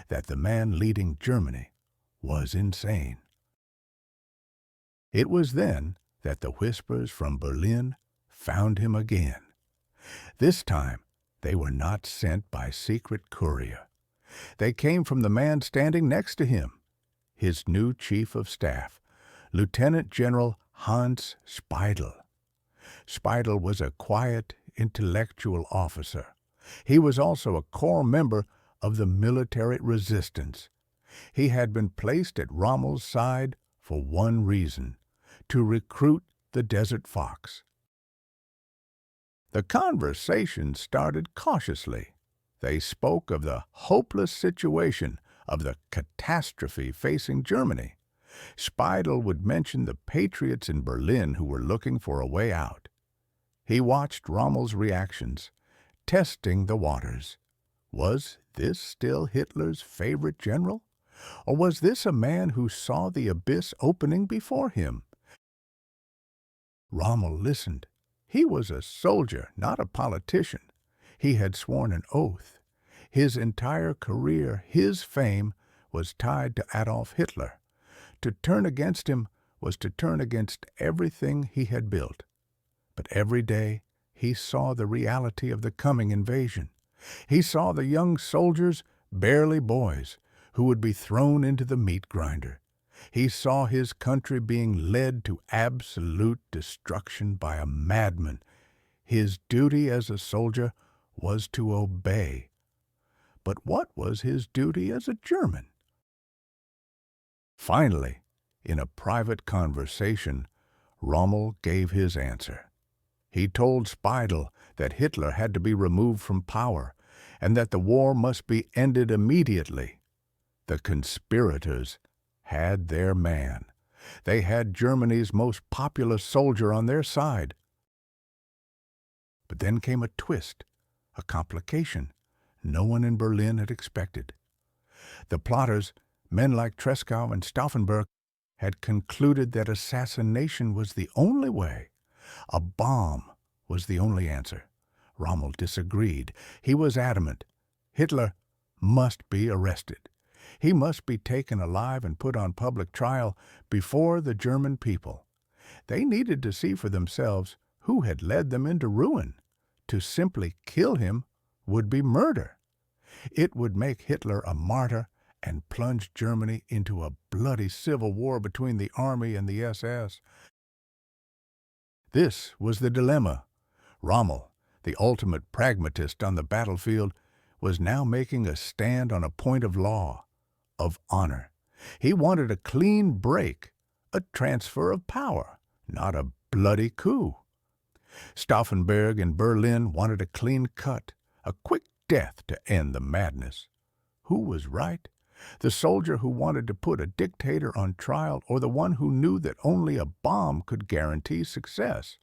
that the man leading Germany was insane. It was then that the whispers from Berlin found him again. This time, they were not sent by secret courier. They came from the man standing next to him, his new chief of staff, Lieutenant General Hans Speidel. Speidel was a quiet, intellectual officer. He was also a core member of the military resistance. He had been placed at Rommel's side for one reason: to recruit the Desert Fox. The conversation started cautiously. They spoke of the hopeless situation, of the catastrophe facing Germany. Speidel would mention the patriots in Berlin who were looking for a way out. He watched Rommel's reactions, testing the waters. Was this still Hitler's favorite general? Or was this a man who saw the abyss opening before him? Rommel listened. He was a soldier, not a politician. He had sworn an oath. His entire career, his fame, was tied to Adolf Hitler. To turn against him was to turn against everything he had built. But every day he saw the reality of the coming invasion. He saw the young soldiers, barely boys, who would be thrown into the meat grinder. He saw his country being led to absolute destruction by a madman. His duty as a soldier was to obey. But what was his duty as a German? Finally, in a private conversation, Rommel gave his answer. He told Speidel that Hitler had to be removed from power and that the war must be ended immediately. The conspirators had their man. They had Germany's most popular soldier on their side. But then came a twist, a complication no one in Berlin had expected. The plotters, men like Treschow and Stauffenberg, had concluded that assassination was the only way. A bomb was the only answer. Rommel disagreed. He was adamant. Hitler must be arrested. He must be taken alive and put on public trial before the German people. They needed to see for themselves who had led them into ruin. To simply kill him would be murder. It would make Hitler a martyr and plunge Germany into a bloody civil war between the army and the SS. This was the dilemma. Rommel, the ultimate pragmatist on the battlefield, was now making a stand on a point of law, of honor. He wanted a clean break, a transfer of power, not a bloody coup. Stauffenberg in Berlin wanted a clean cut, a quick death to end the madness. Who was right? The soldier who wanted to put a dictator on trial, or the one who knew that only a bomb could guarantee success?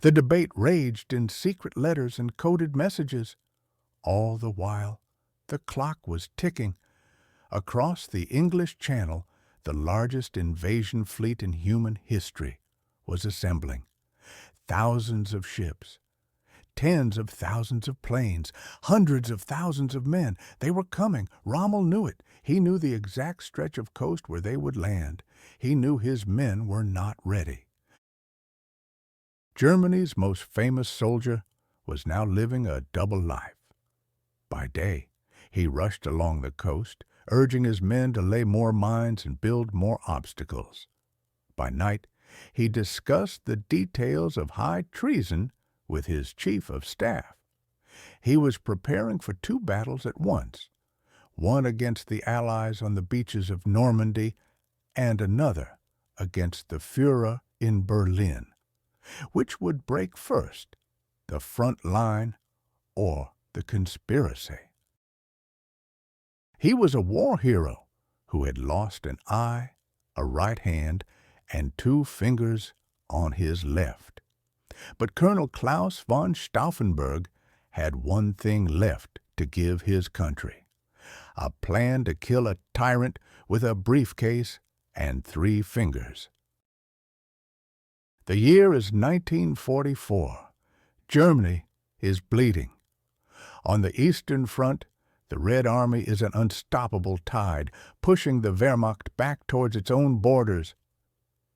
The debate raged in secret letters and coded messages. All the while, the clock was ticking. Across the English Channel, the largest invasion fleet in human history was assembling. Thousands of ships, tens of thousands of planes, hundreds of thousands of men. They were coming. Rommel knew it. He knew the exact stretch of coast where they would land. He knew his men were not ready. Germany's most famous soldier was now living a double life. By day, he rushed along the coast, urging his men to lay more mines and build more obstacles. By night, he discussed the details of high treason with his chief of staff. He was preparing for two battles at once, one against the Allies on the beaches of Normandy and another against the Führer in Berlin. Which would break first, the front line or the conspiracy? He was a war hero who had lost an eye, a right hand, and 2 fingers on his left. But Colonel Klaus von Stauffenberg had one thing left to give his country: a plan to kill a tyrant with a briefcase and 3 fingers. The year is 1944. Germany is bleeding. On the Eastern Front, the Red Army is an unstoppable tide, pushing the Wehrmacht back towards its own borders.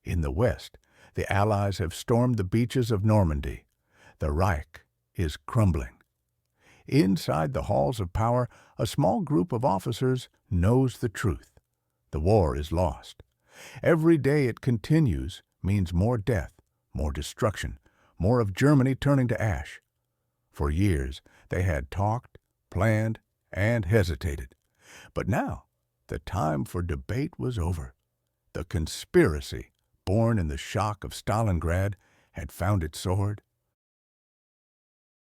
In the West, the Allies have stormed the beaches of Normandy. The Reich is crumbling. Inside the halls of power, a small group of officers knows the truth. The war is lost. Every day it continues means more death, more destruction, more of Germany turning to ash. For years they had talked, planned, and hesitated. But now the time for debate was over. The conspiracy, born in the shock of Stalingrad, had found its sword.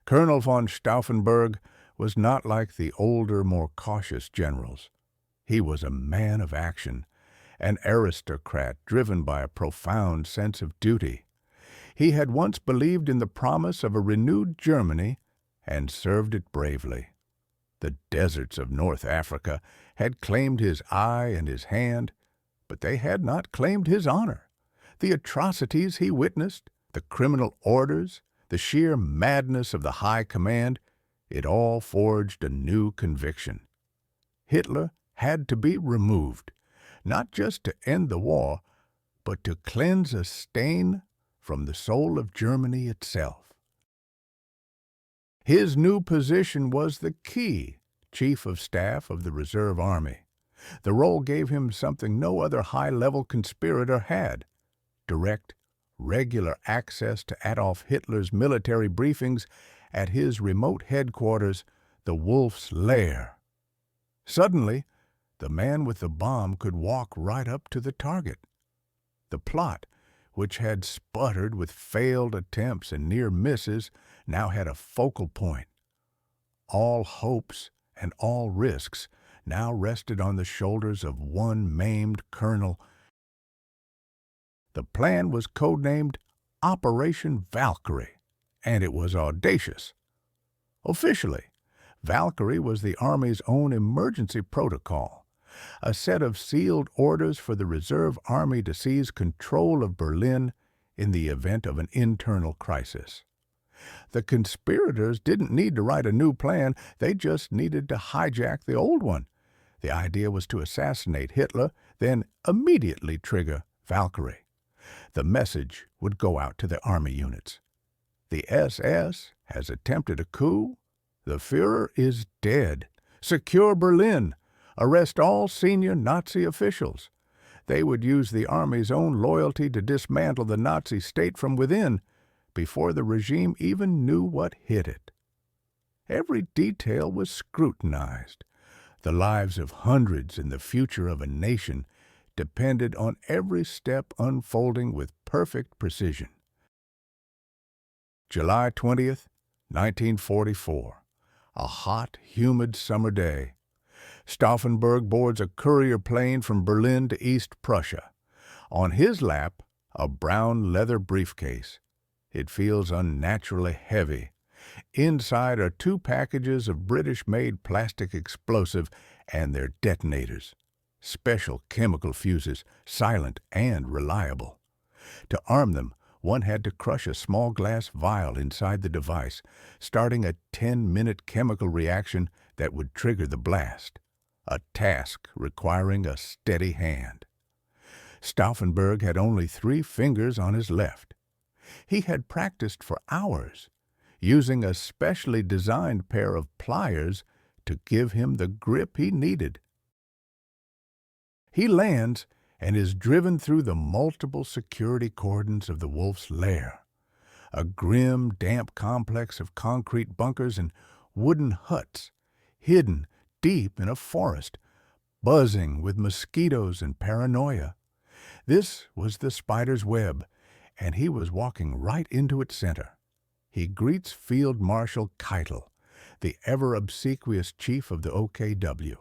Colonel von Stauffenberg was not like the older, more cautious generals. He was a man of action, an aristocrat driven by a profound sense of duty. He had once believed in the promise of a renewed Germany and served it bravely. The deserts of North Africa had claimed his eye and his hand, but they had not claimed his honor. The atrocities he witnessed, the criminal orders, the sheer madness of the high command, it all forged a new conviction. Hitler had to be removed, not just to end the war, but to cleanse a stain from the soul of Germany itself. His new position was the key Chief of Staff of the Reserve Army. The role gave him something no other high-level conspirator had: direct, regular access to Adolf Hitler's military briefings at his remote headquarters, the Wolf's Lair. Suddenly, the man with the bomb could walk right up to the target. The plot, which had sputtered with failed attempts and near misses, now had a focal point. All hopes and all risks now rested on the shoulders of one maimed colonel. The plan was codenamed Operation Valkyrie, and it was audacious. Officially, Valkyrie was the Army's own emergency protocol, a set of sealed orders for the Reserve Army to seize control of Berlin in the event of an internal crisis. The conspirators didn't need to write a new plan, they just needed to hijack the old one. The idea was to assassinate Hitler, then immediately trigger Valkyrie. The message would go out to the army units. The SS has attempted a coup. The Führer is dead. Secure Berlin. Arrest all senior Nazi officials. They would use the army's own loyalty to dismantle the Nazi state from within, before the regime even knew what hit it. Every detail was scrutinized. The lives of hundreds and the future of a nation depended on every step unfolding with perfect precision. July 20th, 1944. A hot, humid summer day. Stauffenberg boards a courier plane from Berlin to East Prussia. On his lap, a brown leather briefcase. It feels unnaturally heavy. Inside are 2 packages of British-made plastic explosive and their detonators. Special chemical fuses, silent and reliable. To arm them, one had to crush a small glass vial inside the device, starting a 10-minute chemical reaction that would trigger the blast. A task requiring a steady hand. Stauffenberg had only 3 fingers on his left. He had practiced for hours, using a specially designed pair of pliers to give him the grip he needed. He lands and is driven through the multiple security cordons of the Wolf's lair, a grim, damp complex of concrete bunkers and wooden huts, hidden deep in a forest, buzzing with mosquitoes and paranoia. This was the spider's web, and he was walking right into its center. He greets Field Marshal Keitel, the ever-obsequious chief of the OKW.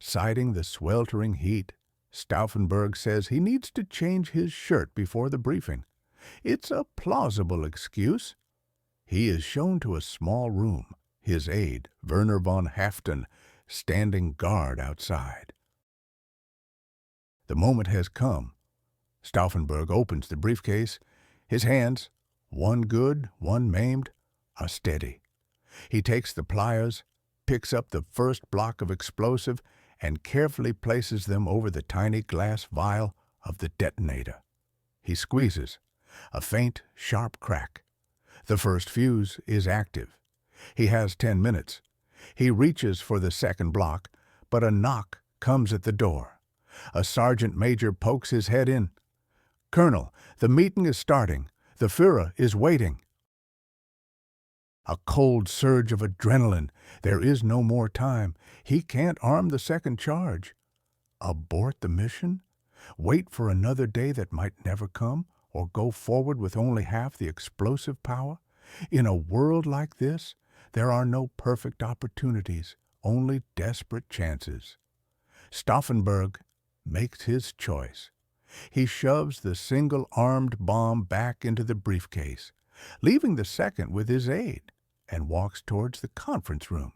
Citing the sweltering heat, Stauffenberg says he needs to change his shirt before the briefing. It's a plausible excuse. He is shown to a small room, his aide, Werner von Haften, standing guard outside. The moment has come. Stauffenberg opens the briefcase. His hands, one good, one maimed, are steady. He takes the pliers, picks up the first block of explosive, and carefully places them over the tiny glass vial of the detonator. He squeezes. A faint, sharp crack. The first fuse is active. He has 10 minutes. He reaches for the second block, but a knock comes at the door. A sergeant major pokes his head in. "Colonel, the meeting is starting. The Führer is waiting." A cold surge of adrenaline. There is no more time. He can't arm the second charge. Abort the mission? Wait for another day that might never come? Or go forward with only half the explosive power? In a world like this, there are no perfect opportunities, only desperate chances. Stauffenberg makes his choice. He shoves the single-armed bomb back into the briefcase, leaving the second with his aide, and walks towards the conference room.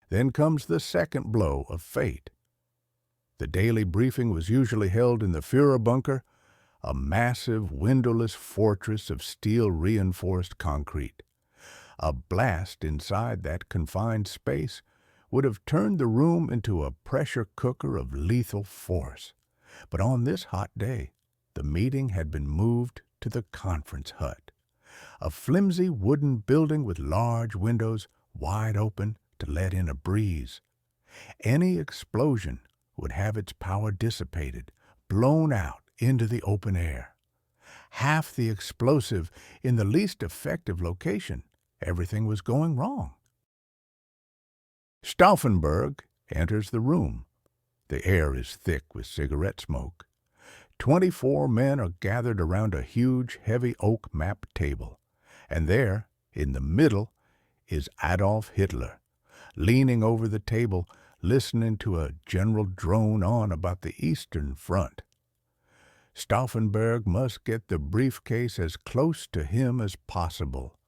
Then comes the second blow of fate. The daily briefing was usually held in the Führer bunker, a massive, windowless fortress of steel-reinforced concrete. A blast inside that confined space would have turned the room into a pressure cooker of lethal force. But on this hot day, the meeting had been moved to the conference hut, a flimsy wooden building with large windows wide open to let in a breeze. Any explosion would have its power dissipated, blown out into the open air. Half the explosive in the least effective location. Everything was going wrong. Stauffenberg enters the room. The air is thick with cigarette smoke. 24 men are gathered around a huge, heavy oak map table. And there, in the middle, is Adolf Hitler, leaning over the table, listening to a general drone on about the Eastern Front. Stauffenberg must get the briefcase as close to him as possible.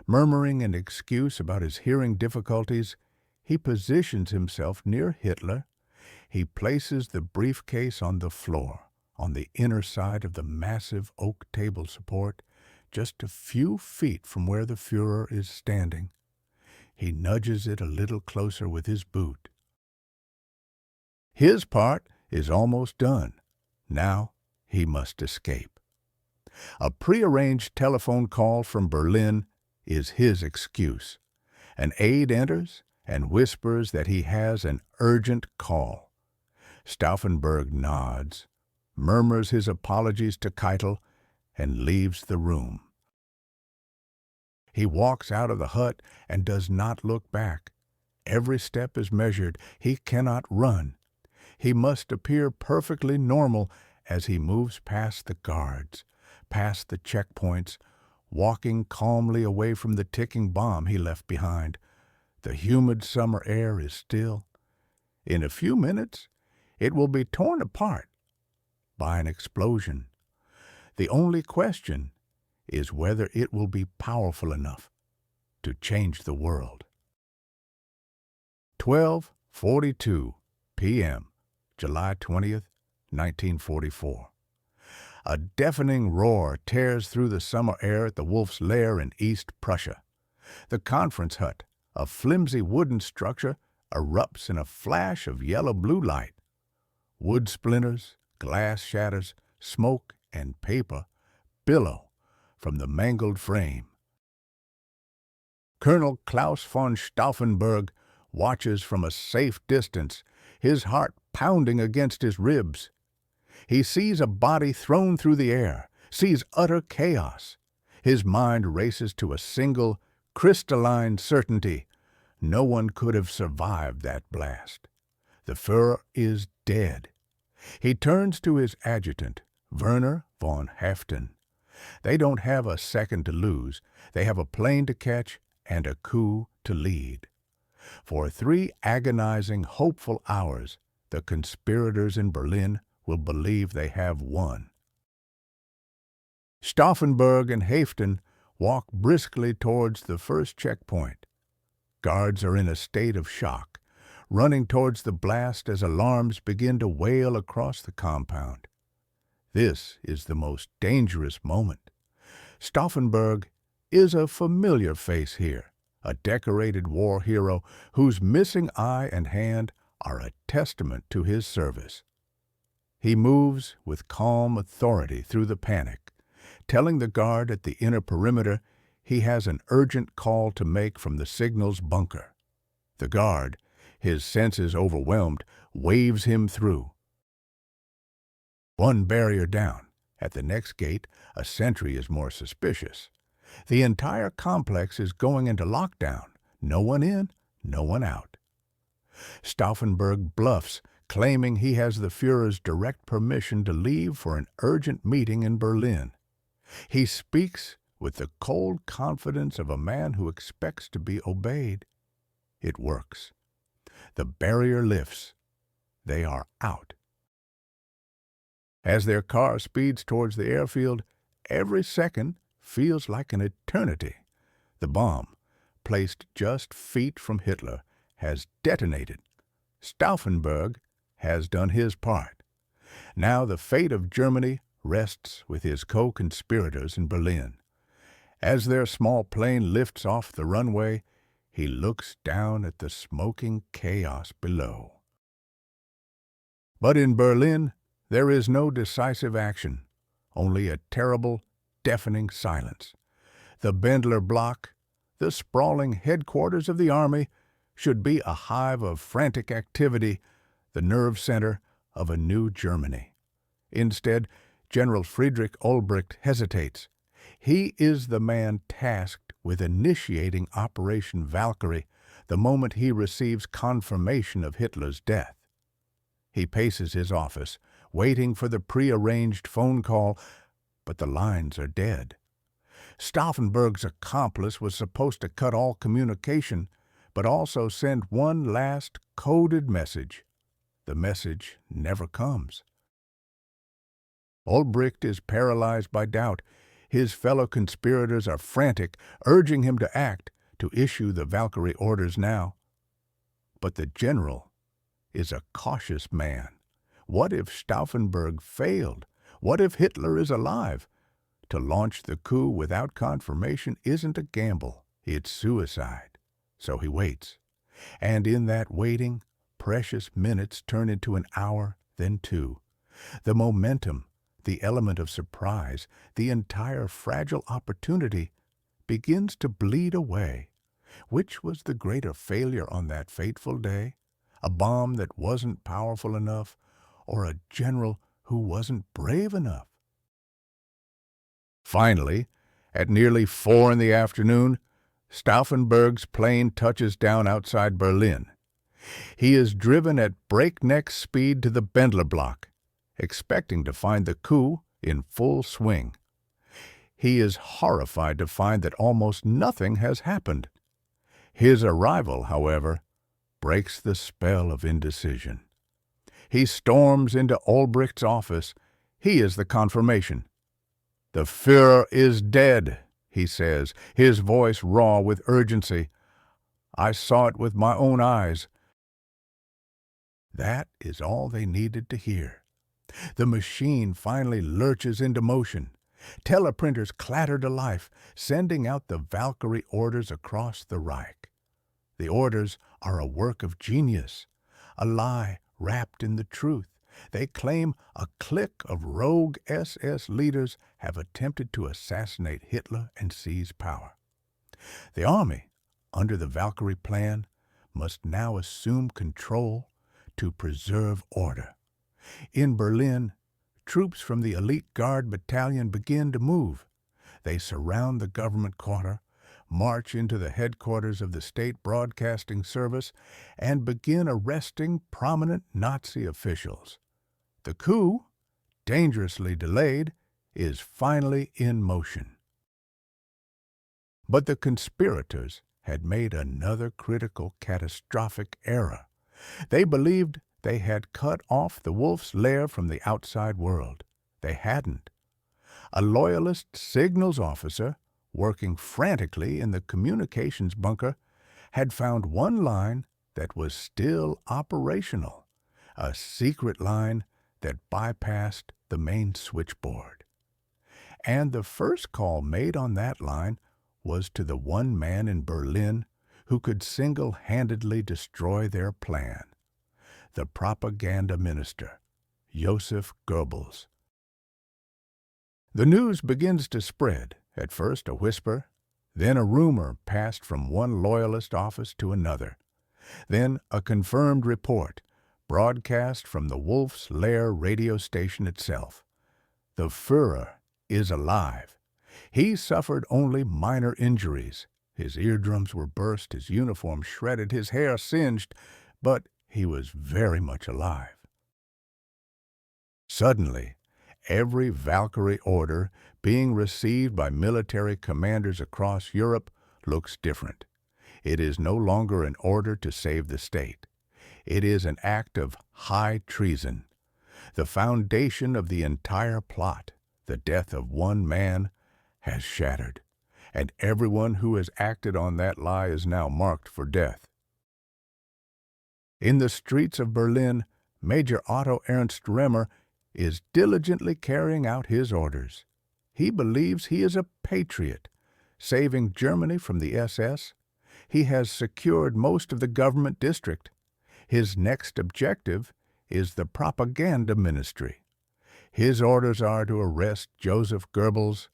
Murmuring an excuse about his hearing difficulties, he positions himself near Hitler. He places the briefcase on the floor, on the inner side of the massive oak table support, just a few feet from where the Führer is standing. He nudges it a little closer with his boot. His part is almost done. Now he must escape. A prearranged telephone call from Berlin is his excuse. An aide enters and whispers that he has an urgent call. Stauffenberg nods, murmurs his apologies to Keitel, and leaves the room. He walks out of the hut and does not look back. Every step is measured. He cannot run. He must appear perfectly normal as he moves past the guards, past the checkpoints, walking calmly away from the ticking bomb he left behind. The humid summer air is still. In a few minutes, it will be torn apart by an explosion. The only question is whether it will be powerful enough to change the world. 12:42 p.m., July 20th, 1944. A deafening roar tears through the summer air at the Wolf's Lair in East Prussia. The conference hut, a flimsy wooden structure, erupts in a flash of yellow-blue light. Wood splinters, glass shatters, smoke, and paper billow from the mangled frame. Colonel Klaus von Stauffenberg watches from a safe distance, his heart pounding against his ribs. He sees a body thrown through the air, sees utter chaos. His mind races to a single, crystalline certainty. No one could have survived that blast. The Führer is dead. He turns to his adjutant, Werner von Haeften. They don't have a second to lose. They have a plane to catch and a coup to lead. For 3 agonizing, hopeful hours, the conspirators in Berlin will believe they have won. Stauffenberg and Haeften walk briskly towards the first checkpoint. Guards are in a state of shock, running towards the blast as alarms begin to wail across the compound. This is the most dangerous moment. Stauffenberg is a familiar face here, a decorated war hero whose missing eye and hand are a testament to his service. He moves with calm authority through the panic, telling the guard at the inner perimeter he has an urgent call to make from the signals bunker. The guard, his senses overwhelmed, waves him through. One barrier down. At the next gate, a sentry is more suspicious. The entire complex is going into lockdown. No one in, no one out. Stauffenberg bluffs, claiming he has the Führer's direct permission to leave for an urgent meeting in Berlin. He speaks with the cold confidence of a man who expects to be obeyed. It works. The barrier lifts. They are out. As their car speeds towards the airfield, every second feels like an eternity. The bomb, placed just feet from Hitler, has detonated. Stauffenberg has done his part. Now the fate of Germany rests with his co-conspirators in Berlin. As their small plane lifts off the runway, he looks down at the smoking chaos below. But in Berlin, there is no decisive action, only a terrible, deafening silence. The Bendler block, the sprawling headquarters of the army, should be a hive of frantic activity, the nerve center of a new Germany. Instead, General Friedrich Olbricht hesitates. He is the man tasked with initiating Operation Valkyrie the moment he receives confirmation of Hitler's death. He paces his office, waiting for the prearranged phone call, but the lines are dead. Stauffenberg's accomplice was supposed to cut all communication, but also send one last coded message. The message never comes. Olbricht is paralyzed by doubt. His fellow conspirators are frantic, urging him to act, to issue the Valkyrie orders now. But the general is a cautious man. What if Stauffenberg failed? What if Hitler is alive? To launch the coup without confirmation isn't a gamble, it's suicide. So he waits. And in that waiting, precious minutes turn into an hour, then 2. The momentum, the element of surprise, the entire fragile opportunity begins to bleed away. Which was the greater failure on that fateful day? A bomb that wasn't powerful enough, or a general who wasn't brave enough? Finally, at nearly 4 in the afternoon, Stauffenberg's plane touches down outside Berlin. He is driven at breakneck speed to the Bendler block, expecting to find the coup in full swing. He is horrified to find that almost nothing has happened. His arrival, however, breaks the spell of indecision. He storms into Olbricht's office. He is the confirmation. "The Führer is dead," he says, his voice raw with urgency. "I saw it with my own eyes." That is all they needed to hear. The machine finally lurches into motion. Teleprinters clatter to life, sending out the Valkyrie orders across the Reich. The orders are a work of genius, a lie wrapped in the truth, They claim a clique of rogue SS leaders have attempted to assassinate Hitler and seize power. The army, under the Valkyrie plan, must now assume control to preserve order. In Berlin, troops from the elite guard battalion begin to move. They surround the government quarter, march into the headquarters of the state broadcasting service, and begin arresting prominent Nazi officials. The coup, dangerously delayed, is finally in motion. But the conspirators had made another critical, catastrophic error. They believed they had cut off the wolf's lair from the outside world. They hadn't. A loyalist signals officer, working frantically in the communications bunker, had found one line that was still operational, a secret line that bypassed the main switchboard. And the first call made on that line was to the one man in Berlin who could single-handedly destroy their plan, the propaganda minister, Joseph Goebbels. The news begins to spread, at first a whisper, then a rumor passed from one loyalist office to another, then a confirmed report broadcast from the Wolf's Lair radio station itself. The Führer is alive. He suffered only minor injuries. His eardrums were burst, his uniform shredded, his hair singed, but he was very much alive. Suddenly, every Valkyrie order being received by military commanders across Europe looks different. It is no longer an order to save the state. It is an act of high treason. The foundation of the entire plot, the death of one man, has shattered, and everyone who has acted on that lie is now marked for death. In the streets of Berlin, Major Otto Ernst Remmer is diligently carrying out his orders. He believes he is a patriot, saving Germany from the SS. He has secured most of the government district. His next objective is the propaganda ministry. His orders are to arrest Joseph Goebbels.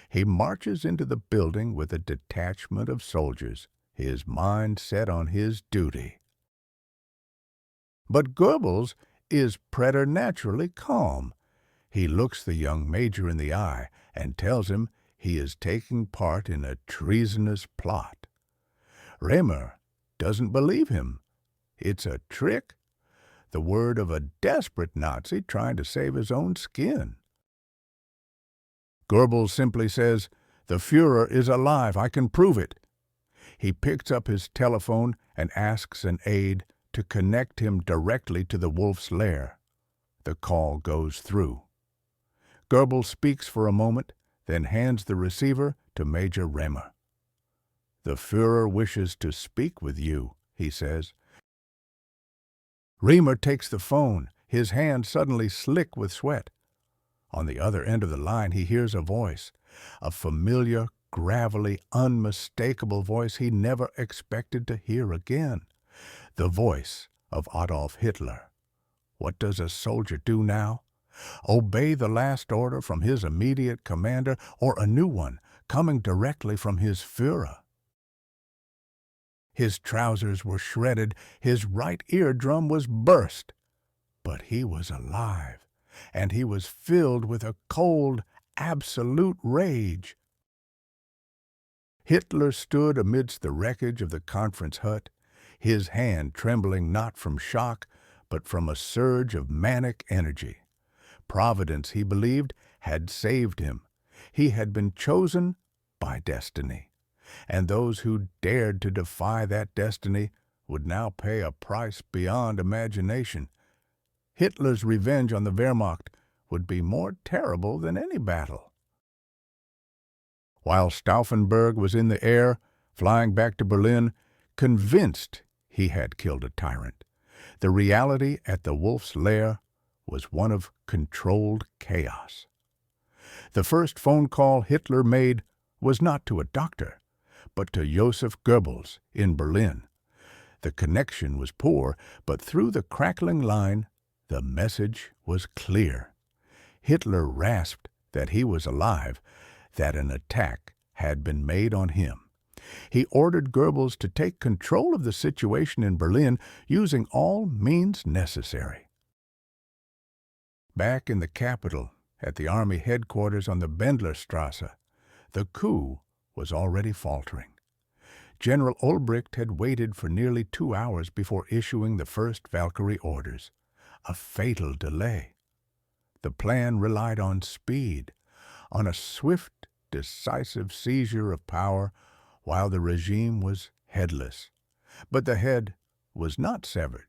He marches into the building with a detachment of soldiers, his mind set on his duty. But Goebbels is preternaturally calm. He looks the young major in the eye and tells him he is taking part in a treasonous plot. Remmer doesn't believe him. It's a trick, the word of a desperate Nazi trying to save his own skin. Goebbels simply says, "The Führer is alive, I can prove it." He picks up his telephone and asks an aide to connect him directly to the wolf's lair. The call goes through. Goebbels speaks for a moment, then hands the receiver to Major Remmer. "The Führer wishes to speak with you," he says. Remmer takes the phone, his hand suddenly slick with sweat. On the other end of the line he hears a voice, a familiar, gravelly, unmistakable voice he never expected to hear again. The voice of Adolf Hitler. What does a soldier do now? Obey the last order from his immediate commander or a new one coming directly from his Führer? His trousers were shredded, his right eardrum was burst. But he was alive, and he was filled with a cold, absolute rage. Hitler stood amidst the wreckage of the conference hut, his hand trembling not from shock, but from a surge of manic energy. Providence, he believed, had saved him. He had been chosen by destiny, and those who dared to defy that destiny would now pay a price beyond imagination. Hitler's revenge on the Wehrmacht would be more terrible than any battle. While Stauffenberg was in the air, flying back to Berlin, convinced he had killed a tyrant, the reality at the Wolf's Lair was one of controlled chaos. The first phone call Hitler made was not to a doctor, but to Joseph Goebbels in Berlin. The connection was poor, but through the crackling line, The message was clear. Hitler rasped that he was alive, that an attack had been made on him. He ordered Goebbels to take control of the situation in Berlin using all means necessary. Back in the capital, at the army headquarters on the Bendlerstrasse, the coup was already faltering. General Ulbricht had waited for nearly 2 hours before issuing the first Valkyrie orders, a fatal delay. The plan relied on speed, on a swift, decisive seizure of power while the regime was headless. But the head was not severed,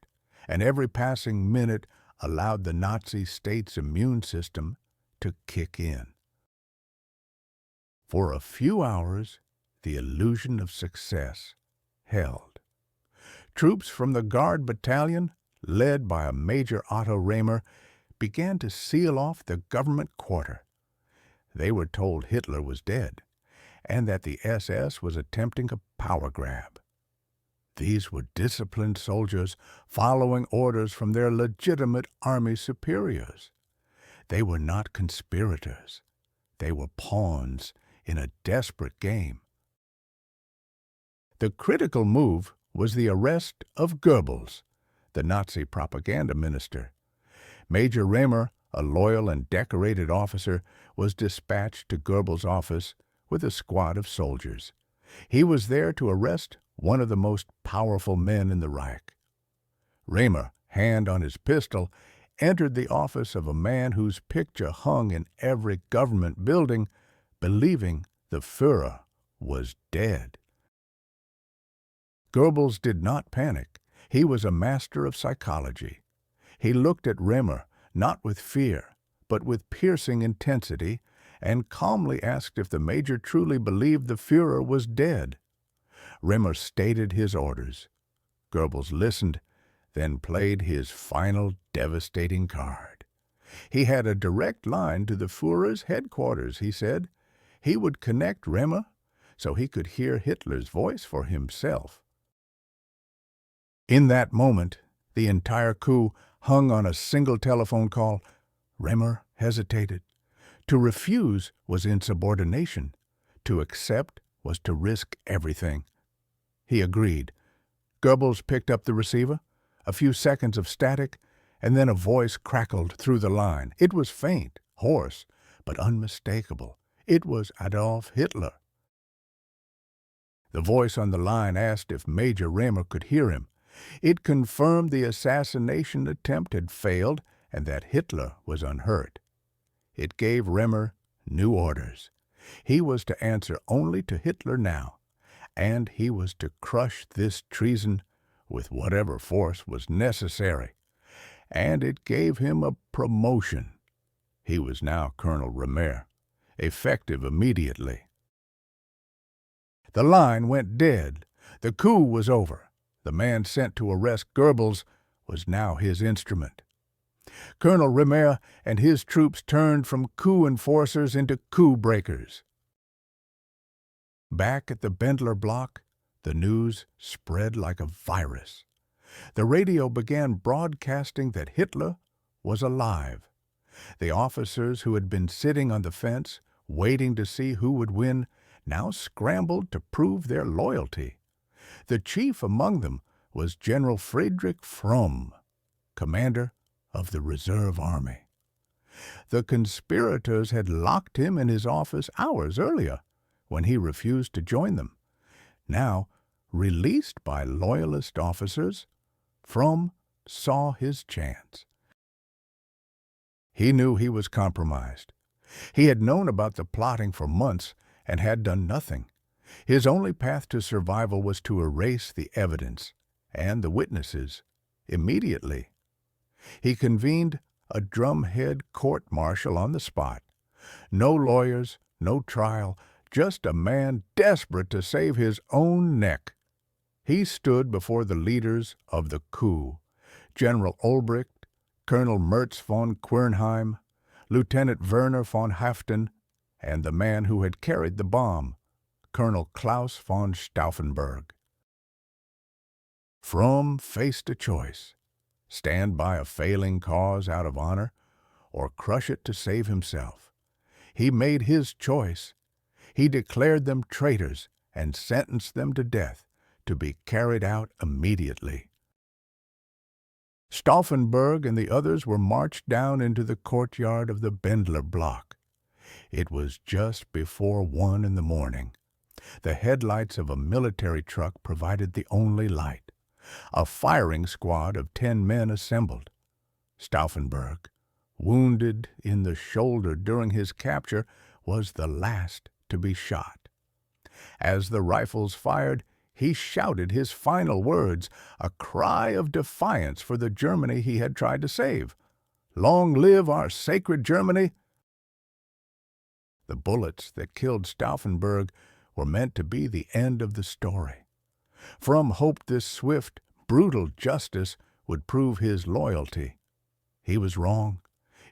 and every passing minute allowed the Nazi state's immune system to kick in. For a few hours, the illusion of success held. Troops from the Guard Battalion, led by a Major Otto Rehmer, began to seal off the government quarter. They were told Hitler was dead, and that the SS was attempting a power grab. These were disciplined soldiers following orders from their legitimate army superiors. They were not conspirators. They were pawns in a desperate game. The critical move was the arrest of Goebbels, the Nazi propaganda minister. Major Rehmer, a loyal and decorated officer, was dispatched to Goebbels' office with a squad of soldiers. He was there to arrest one of the most powerful men in the Reich. Rehmer, hand on his pistol, entered the office of a man whose picture hung in every government building, believing the Führer was dead. Goebbels did not panic. He was a master of psychology. He looked at Rehmer, not with fear, but with piercing intensity, and calmly asked if the major truly believed the Führer was dead. Rehmer stated his orders. Goebbels listened, then played his final devastating card. He had a direct line to the Führer's headquarters, he said. He would connect Rehmer so he could hear Hitler's voice for himself. In that moment, the entire coup hung on a single telephone call. Rehmer hesitated. To refuse was insubordination. To accept was to risk everything. He agreed. Goebbels picked up the receiver. A few seconds of static, and then a voice crackled through the line. It was faint, hoarse, but unmistakable. It was Adolf Hitler. The voice on the line asked if Major Rehmer could hear him. It confirmed the assassination attempt had failed and that Hitler was unhurt. It gave Rehmer new orders. He was to answer only to Hitler now, and he was to crush this treason with whatever force was necessary. And it gave him a promotion. He was now Colonel Rehmer, effective immediately. The line went dead. The coup was over. The man sent to arrest Goebbels was now his instrument. Colonel Rehmer and his troops turned from coup enforcers into coup breakers. Back at the Bendler block, the news spread like a virus. The radio began broadcasting that Hitler was alive. The officers who had been sitting on the fence, waiting to see who would win, now scrambled to prove their loyalty. The chief among them was General Frederick Fromm, commander of the Reserve Army. The conspirators had locked him in his office hours earlier, when he refused to join them. Now, released by loyalist officers, Fromm saw his chance. He knew he was compromised. He had known about the plotting for months and had done nothing. His only path to survival was to erase the evidence and the witnesses immediately. He convened a drumhead court-martial on the spot. No lawyers, no trial, just a man desperate to save his own neck. He stood before the leaders of the coup, General Ulbricht, Colonel Mertz von Quernheim, Lieutenant Werner von Haften, and the man who had carried the bomb, Colonel Klaus von Stauffenberg. Fromm faced a choice. stand by a failing cause out of honor, or crush it to save himself. He made his choice. He declared them traitors and sentenced them to death, to be carried out immediately. Stauffenberg and the others were marched down into the courtyard of the Bendler block. It was just before 1 in the morning. The headlights of a military truck provided the only light. A firing squad of 10 men assembled. Stauffenberg, wounded in the shoulder during his capture, was the last to be shot. As the rifles fired, he shouted his final words, a cry of defiance for the Germany he had tried to save. "Long live our sacred Germany!" The bullets that killed Stauffenberg were meant to be the end of the story. Fromm hoped this swift, brutal justice would prove his loyalty. He was wrong.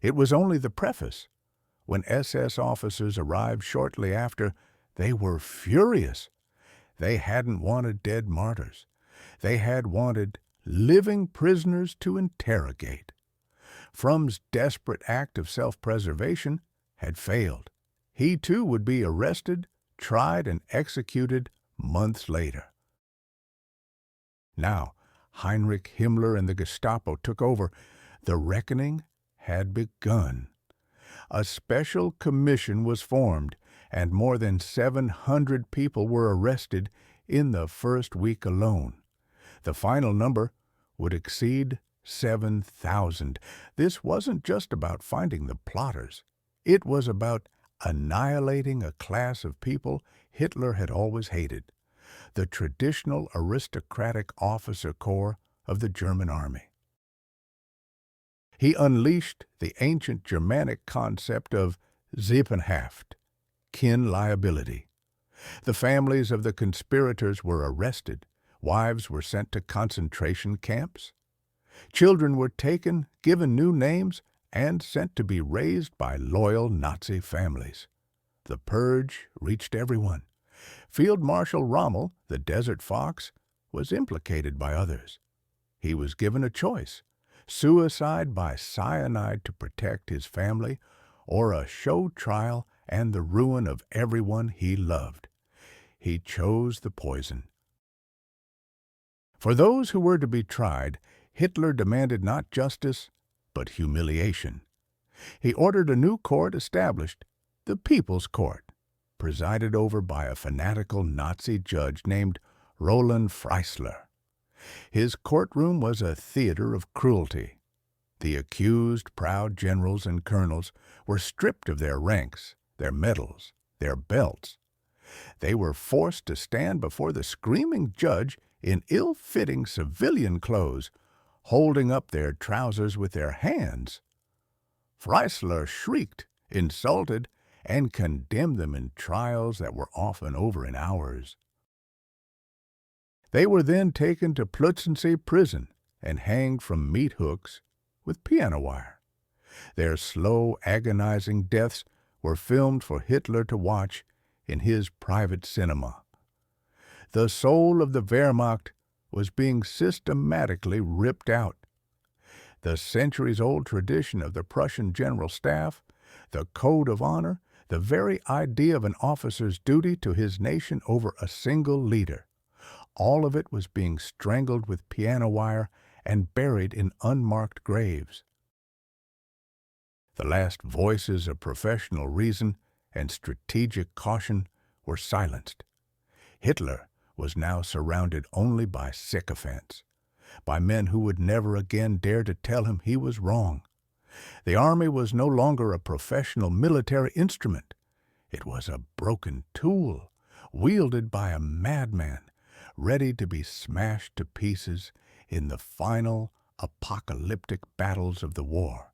It was only the preface. When SS officers arrived shortly after, they were furious. They hadn't wanted dead martyrs. They had wanted living prisoners to interrogate. Fromm's desperate act of self-preservation had failed. He too would be arrested, tried, and executed months later. Now, Heinrich Himmler and the Gestapo took over. The reckoning had begun. A special commission was formed, and more than 700 people were arrested in the first week alone. The final number would exceed 7,000. This wasn't just about finding the plotters. It was about annihilating a class of people Hitler had always hated, the traditional aristocratic officer corps of the German army. He unleashed the ancient Germanic concept of Sippenhaft, kin liability. The families of the conspirators were arrested, wives were sent to concentration camps. Children were taken, given new names, and sent to be raised by loyal Nazi families. The purge reached everyone. Field Marshal Rommel, the Desert Fox, was implicated by others. He was given a choice: suicide by cyanide to protect his family, or a show trial and the ruin of everyone he loved. He chose the poison. For those who were to be tried, Hitler demanded not justice, but humiliation. He ordered a new court established, the People's Court, presided over by a fanatical Nazi judge named Roland Freisler. His courtroom was a theater of cruelty. The accused proud generals and colonels were stripped of their ranks, their medals, their belts. They were forced to stand before the screaming judge in ill-fitting civilian clothes, holding up their trousers with their hands. Freisler shrieked, insulted, and condemned them in trials that were often over in hours. They were then taken to Plötzensee prison and hanged from meat hooks with piano wire. Their slow, agonizing deaths were filmed for Hitler to watch in his private cinema. The soul of the Wehrmacht was being systematically ripped out. The centuries-old tradition of the Prussian General Staff, the code of honor, the very idea of an officer's duty to his nation over a single leader, all of it was being strangled with piano wire and buried in unmarked graves. The last voices of professional reason and strategic caution were silenced. Hitler was now surrounded only by sycophants, by men who would never again dare to tell him he was wrong. The army was no longer a professional military instrument. It was a broken tool, wielded by a madman, ready to be smashed to pieces in the final apocalyptic battles of the war.